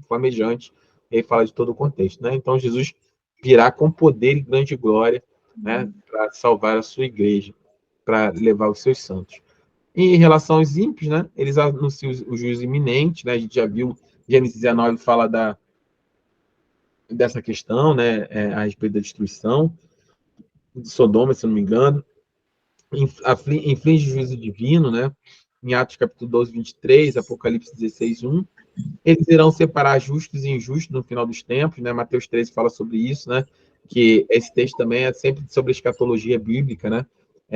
flamejantes. E aí fala de todo o contexto, né? Então, Jesus virá com poder e grande glória, né, para salvar a sua igreja, para levar os seus santos. E em relação aos ímpios, né, eles anunciam o juízo iminente, né? A gente já viu, Gênesis 19 fala dessa questão, né, a respeito da destruição de Sodoma, se não me engano, inflige juízo divino, né? Em Atos capítulo 12, 23, Apocalipse 16, 1. Eles irão separar justos e injustos no final dos tempos, né? Mateus 13 fala sobre isso, né? Que esse texto também é sempre sobre a escatologia bíblica, né?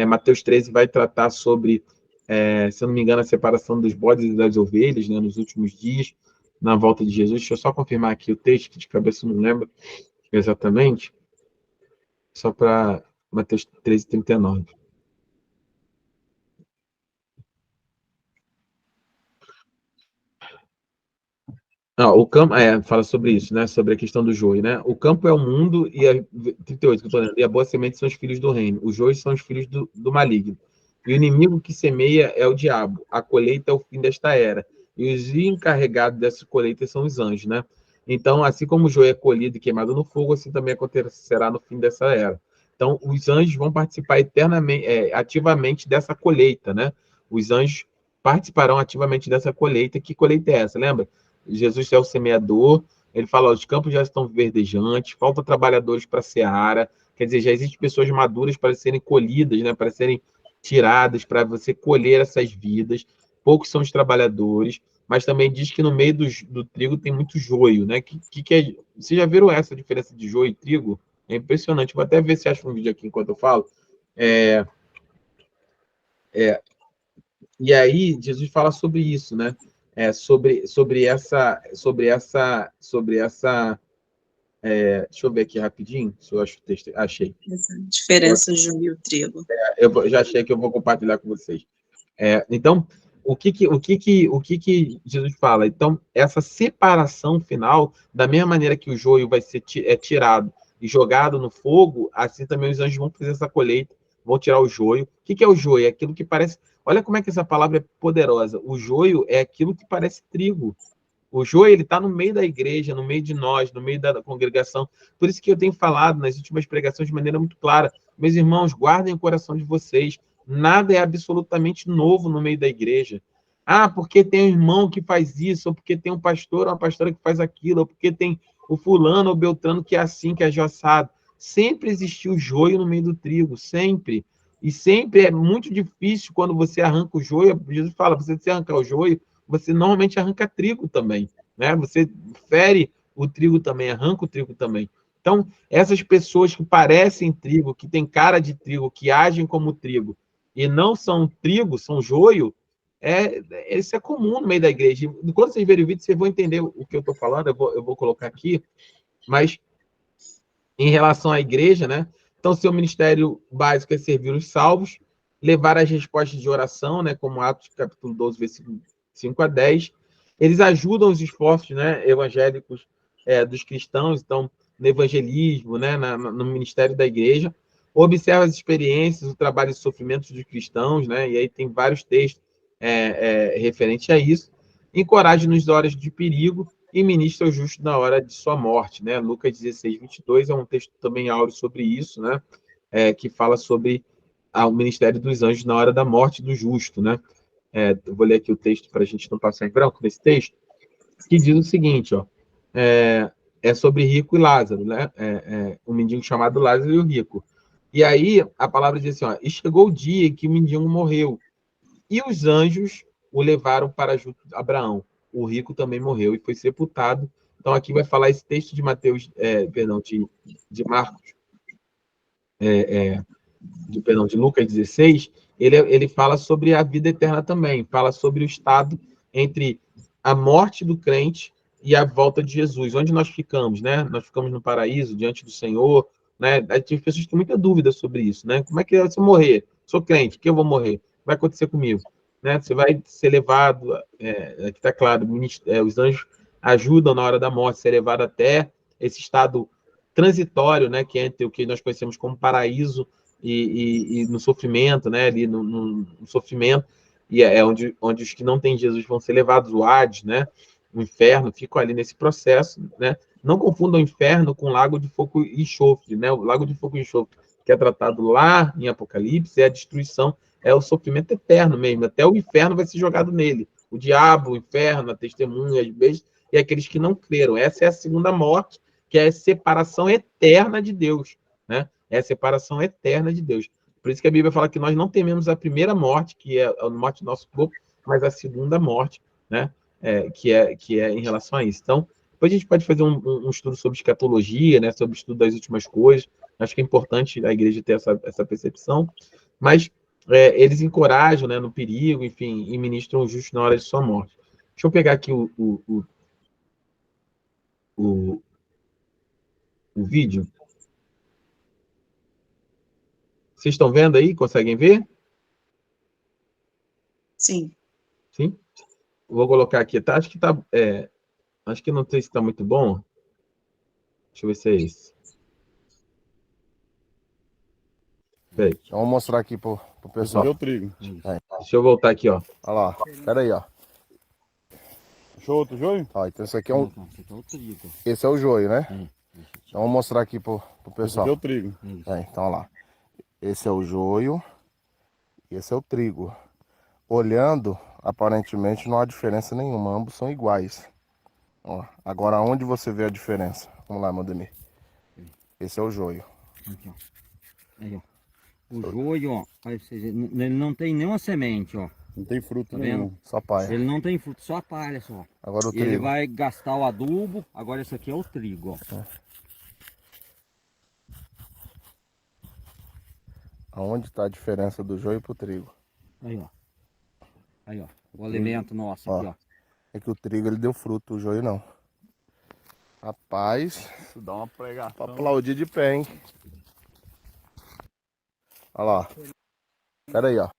Mateus 13 vai tratar sobre, se eu não me engano, a separação dos bodes e das ovelhas, né? Nos últimos dias, na volta de Jesus. Deixa eu só confirmar aqui o texto, que de cabeça eu não lembro exatamente, só para Mateus 13, 39. O campo, fala sobre isso, né? Sobre a questão do joio, né? O campo é o mundo e 38 que eu tô lendo, e a boa semente são os filhos do reino. Os joios são os filhos do maligno. E o inimigo que semeia é o diabo. A colheita é o fim desta era. E os encarregados dessa colheita são os anjos, né? Então, assim como o joio é colhido e queimado no fogo, assim também acontecerá no fim dessa era. Então, os anjos vão participar eternamente, ativamente dessa colheita, né? Os anjos participarão ativamente dessa colheita. Que colheita é essa? Lembra? Jesus é o semeador, ele fala, os campos já estão verdejantes, falta trabalhadores para a seara, quer dizer, já existem pessoas maduras para serem colhidas, né, para serem tiradas, para você colher essas vidas, poucos são os trabalhadores, mas também diz que no meio do trigo tem muito joio, né, vocês já viram essa diferença de joio e trigo? É impressionante, vou até ver se acho um vídeo aqui enquanto eu falo, e aí Jesus fala sobre isso, né? Sobre essa. Deixa eu ver aqui rapidinho, se eu acho o texto. Achei. Essa diferença joio e trigo. Já achei que eu vou compartilhar com vocês. Então, o que Jesus fala? Então, essa separação final, da mesma maneira que o joio vai ser tirado e jogado no fogo, assim também os anjos vão fazer essa colheita, vão tirar o joio. O que é o joio? É aquilo que parece. Olha como é que essa palavra é poderosa. O joio é aquilo que parece trigo. O joio, ele está no meio da igreja, no meio de nós, no meio da congregação. Por isso que eu tenho falado nas últimas pregações de maneira muito clara. Meus irmãos, guardem o coração de vocês. Nada é absolutamente novo no meio da igreja. Porque tem um irmão que faz isso, ou porque tem um pastor ou uma pastora que faz aquilo, ou porque tem o fulano ou beltrano que é assim, que é jossado. Sempre existiu joio no meio do trigo, sempre. E sempre é muito difícil quando você arranca o joio. Jesus fala, você se arrancar o joio, você normalmente arranca trigo também, né? Você fere o trigo também, arranca o trigo também. Então, essas pessoas que parecem trigo, que têm cara de trigo, que agem como trigo, e não são trigo, são joio, isso é comum no meio da igreja. Quando vocês verem o vídeo, vocês vão entender o que eu estou falando, eu vou colocar aqui, mas em relação à igreja, né? Então, seu ministério básico é servir os salvos, levar as respostas de oração, né? Como Atos capítulo 12, versículo 5 a 10. Eles ajudam os esforços, né, evangélicos dos cristãos, então, no evangelismo, né, no ministério da igreja. Observa as experiências, o trabalho e sofrimentos dos cristãos, né? E aí tem vários textos referentes a isso. Encoraja nos horas de perigo e ministra o justo na hora de sua morte, né? Lucas 16, 22 é um texto também áureo sobre isso, né? Que fala sobre o ministério dos anjos na hora da morte do justo, né? Eu vou ler aqui o texto para a gente não passar em branco nesse texto, que diz o seguinte, ó, é sobre rico e Lázaro, né? Um mendigo chamado Lázaro e o rico. E aí a palavra diz assim, ó, e chegou o dia em que o mendigo morreu, e os anjos o levaram para junto de Abraão. O rico também morreu e foi sepultado. Então, aqui vai falar esse texto de Mateus, de Marcos, de Lucas 16, ele fala sobre a vida eterna também, fala sobre o estado entre a morte do crente e a volta de Jesus. Onde nós ficamos, né? Nós ficamos no paraíso, diante do Senhor, né? As pessoas têm muita dúvida sobre isso, né? Como é que se eu morrer? Sou crente, que eu vou morrer? Vai acontecer comigo? Né? Você vai ser levado, aqui está claro, os anjos ajudam na hora da morte, ser levado até esse estado transitório, né? Que é entre o que nós conhecemos como paraíso e no sofrimento, né? Ali no sofrimento, e é onde os que não têm Jesus vão ser levados, o Hades, né? O inferno, ficam ali nesse processo, né? Não confundam o inferno com o lago de fogo e enxofre, né? O lago de fogo e enxofre, que é tratado lá em Apocalipse, é a destruição, é o sofrimento eterno mesmo, até o inferno vai ser jogado nele. O diabo, o inferno, a testemunha, as bestas, e aqueles que não creram. Essa é a segunda morte, que é a separação eterna de Deus, né? É a separação eterna de Deus. Por isso que a Bíblia fala que nós não tememos a primeira morte, que é a morte do nosso corpo, mas a segunda morte, né? Que é em relação a isso. Então, depois a gente pode fazer um estudo sobre escatologia, né? Sobre o estudo das últimas coisas. Acho que é importante a igreja ter essa percepção. Mas eles encorajam, né, no perigo, enfim, e ministram o justo na hora de sua morte. Deixa eu pegar aqui o vídeo. Vocês estão vendo aí? Conseguem ver? Sim. Sim? Vou colocar aqui, tá? Acho que tá. Acho que não sei se está muito bom. Deixa eu ver se é esse. Peraí. Vamos mostrar aqui pro pessoal. O trigo. Deixa eu voltar aqui, ó. Olha lá. Pera aí, ó. Achou outro joio? Ó, então esse aqui é um. Esse é o joio, né? Então vamos mostrar aqui pro pessoal. Esse é o trigo. Então, olha lá. Esse é o joio. E esse é o trigo. Olhando, aparentemente não há diferença nenhuma. Ambos são iguais. Ó, agora, onde você vê a diferença? Vamos lá, Modemir. Esse é o joio. Aqui, ó. Aí, ó. O joio, ó. Aí, ele não tem nenhuma semente, ó. Não tem fruto Tá nenhum. vendo? Só palha. Ele não tem fruto, só a palha só. Agora o E ele trigo. vai gastar o adubo. Agora esse aqui é o trigo, ó. Aonde está a diferença do joio pro trigo? Aí, ó. Aí, ó. O alimento nosso aqui, ó. É que o trigo ele deu fruto, o joio não. Rapaz, Isso dá uma pregação. pra aplaudir de pé, hein? Olha lá. Pera aí, ó.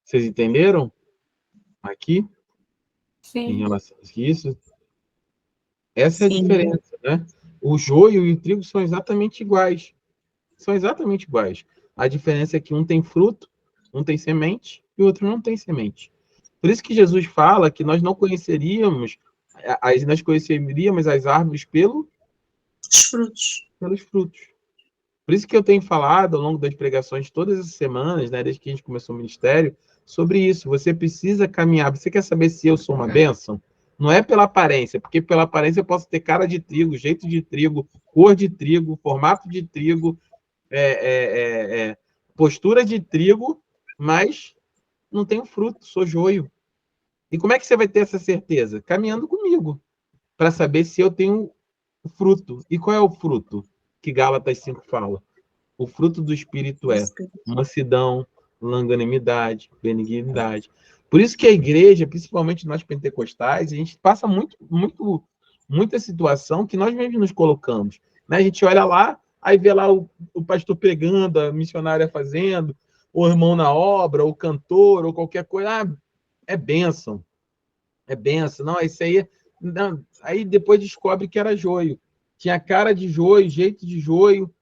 Vocês entenderam? Aqui, em Sim. relação a isso. Essa é a Sim. diferença, né? O joio e o trigo são exatamente iguais. São exatamente iguais. A diferença é que um tem fruto, um tem semente e o outro não tem semente. Por isso que Jesus fala que nós não conheceríamos, nós conheceríamos as árvores pelos Os frutos. Por isso que eu tenho falado ao longo das pregações todas as semanas, né, desde que a gente começou o ministério, sobre isso. Você precisa caminhar. Você quer saber se eu sou uma bênção? Não é pela aparência, porque pela aparência eu posso ter cara de trigo, jeito de trigo, cor de trigo, formato de trigo, postura de trigo, mas não tenho fruto, sou joio. E como é que você vai ter essa certeza? Caminhando comigo, para saber se eu tenho fruto. E qual é o fruto que Gálatas 5 fala? O fruto do Espírito é mansidão, longanimidade, benignidade. Por isso que a igreja, principalmente nós pentecostais, a gente passa muita situação que nós mesmos nos colocamos. Né? A gente olha lá, aí vê lá o pastor pregando, a missionária fazendo, o irmão na obra, o cantor, ou qualquer coisa. É bênção. É bênção. Não, isso aí... Não. Aí depois descobre que era joio. Tinha cara de joio, jeito de joio,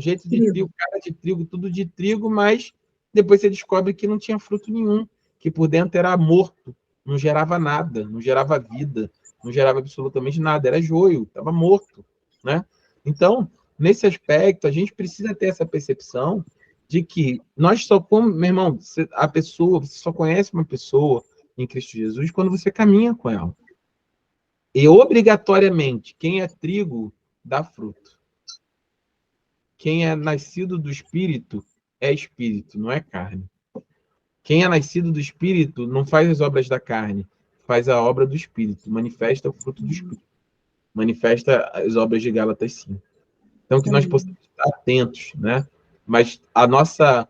jeito de trigo, cara de trigo, tudo de trigo, mas depois você descobre que não tinha fruto nenhum, que por dentro era morto, não gerava nada, não gerava vida, não gerava absolutamente nada, era joio, estava morto, né? Então, nesse aspecto, a gente precisa ter essa percepção de que nós só, como, meu irmão, você só conhece uma pessoa em Cristo Jesus quando você caminha com ela. E obrigatoriamente, quem é trigo dá fruto. Quem é nascido do Espírito é Espírito, não é carne. Quem é nascido do Espírito não faz as obras da carne, faz a obra do Espírito, manifesta o fruto do Espírito, manifesta as obras de Gálatas 5. Então, que nós possamos estar atentos, né, Mas a nossa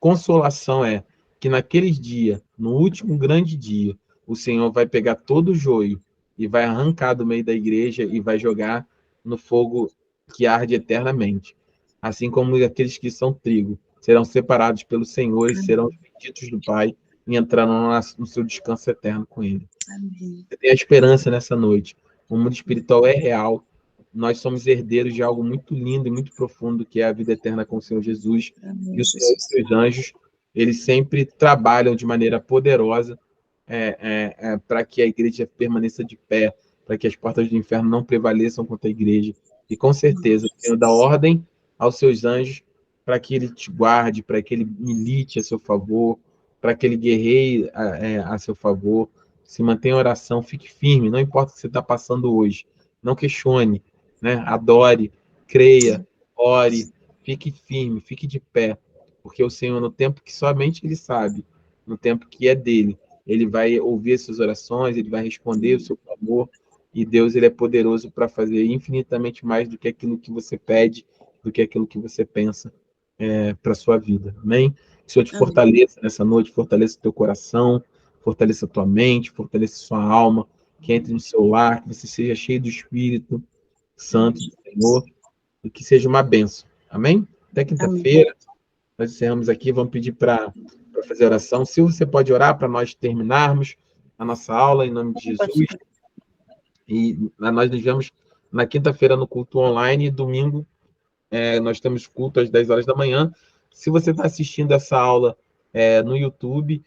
consolação é que naqueles dias, no último grande dia, o Senhor vai pegar todo o joio e vai arrancar do meio da igreja e vai jogar no fogo que arde eternamente. Assim como aqueles que são trigo serão separados pelo Senhor e serão os benditos do Pai e entrarão no seu descanso eterno com Ele. Amém. Você tem a esperança nessa noite. O mundo espiritual é real. Nós somos herdeiros de algo muito lindo e muito profundo, que é a vida eterna com o Senhor Jesus. Amém, E os seus anjos, eles sempre trabalham de maneira poderosa para que a igreja permaneça de pé, para que as portas do inferno não prevaleçam contra a igreja. E com certeza, o Senhor dá ordem aos seus anjos para que ele te guarde, para que ele milite a seu favor, para que ele guerreie a seu favor. Se mantenha em oração, fique firme, não importa o que você está passando hoje. Não questione, né? Adore, creia, ore, fique firme, fique de pé, porque o Senhor, no tempo que somente Ele sabe, no tempo que é dele, Ele vai ouvir as suas orações, Ele vai responder o seu clamor, e Deus, Ele é poderoso para fazer infinitamente mais do que aquilo que você pede, do que aquilo que você pensa para a sua vida, amém? Que o Senhor te fortaleça nessa noite, fortaleça o teu coração, fortaleça a tua mente, fortaleça a sua alma, que entre no seu lar, que você seja cheio do Espírito Santo do Senhor, e que seja uma bênção, amém? Até quinta-feira, nós encerramos aqui, vamos pedir para fazer oração. Se você pode orar para nós terminarmos a nossa aula, em nome de Jesus, e nós nos vemos na quinta-feira no culto online, e domingo nós temos culto às 10 horas da manhã. Se você está assistindo essa aula no YouTube,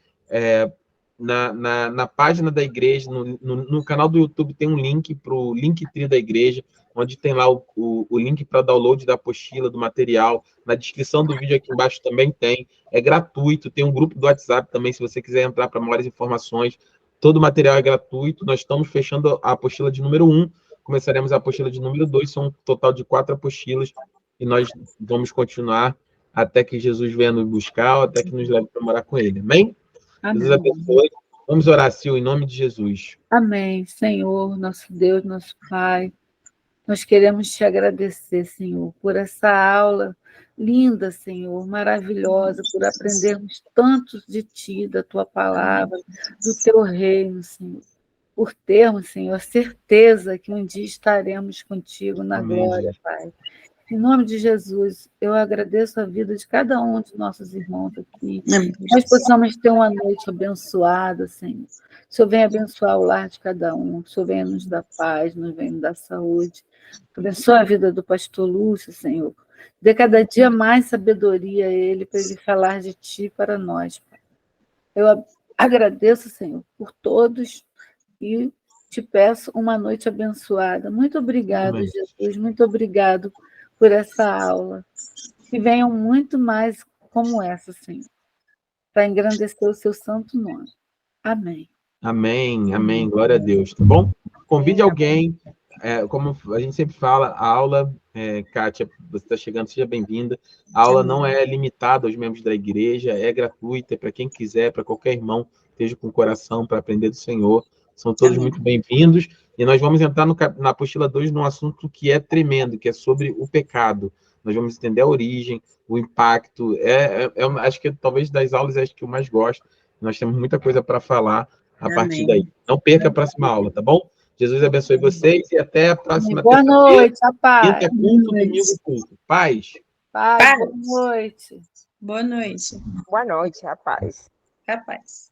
na página da igreja, no canal do YouTube, tem um link para o Linktree da igreja, onde tem lá o link para download da apostila, do material. Na descrição do vídeo aqui embaixo também tem. É gratuito, tem um grupo do WhatsApp também, se você quiser entrar para maiores informações. Todo o material é gratuito. Nós estamos fechando a apostila de número 1, começaremos a apostila de número 2, são um total de 4 apostilas, e nós vamos continuar até que Jesus venha nos buscar, ou até que nos leve para morar com Ele. Amém? Amém. Jesus abençoe. Vamos orar, Sil, em nome de Jesus. Amém, Senhor, nosso Deus, nosso Pai. Nós queremos te agradecer, Senhor, por essa aula linda, Senhor, maravilhosa, por aprendermos tanto de Ti, da Tua palavra, do Teu reino, Senhor. Por termos, Senhor, a certeza que um dia estaremos contigo na Amém, glória, Jesus. Pai. Em nome de Jesus, eu agradeço a vida de cada um de nossos irmãos aqui. Nós possamos ter uma noite abençoada, Senhor. O Senhor venha abençoar o lar de cada um. O Senhor venha nos dar paz, nos venha nos dar saúde. Abençoa a vida do pastor Lúcio, Senhor. Dê cada dia mais sabedoria a ele, para ele falar de Ti para nós, Pai. Eu agradeço, Senhor, por todos e te peço uma noite abençoada. Muito obrigado, Amém. Jesus. Muito obrigado por essa aula. Que venham muito mais como essa, Senhor, para engrandecer o seu santo nome. Amém. Amém, amém. Glória a Deus, tá bom? Convide alguém. Como a gente sempre fala, a aula, Kátia, você está chegando, seja bem-vinda. A aula não é limitada aos membros da igreja, é gratuita, para quem quiser, para qualquer irmão que esteja com o coração para aprender do Senhor. São todos muito bem-vindos. E nós vamos entrar na apostila 2 num assunto que é tremendo, que é sobre o pecado. Nós vamos entender a origem, o impacto. Acho que talvez das aulas é que eu mais gosto. Nós temos muita coisa para falar a partir daí. Não perca a próxima aula, tá bom? Jesus abençoe vocês e até a próxima Boa terça-feira. noite, a paz. Quinta culto, domingo culto. Paz. Paz, boa noite. Boa noite. Boa noite, rapaz. Capaz.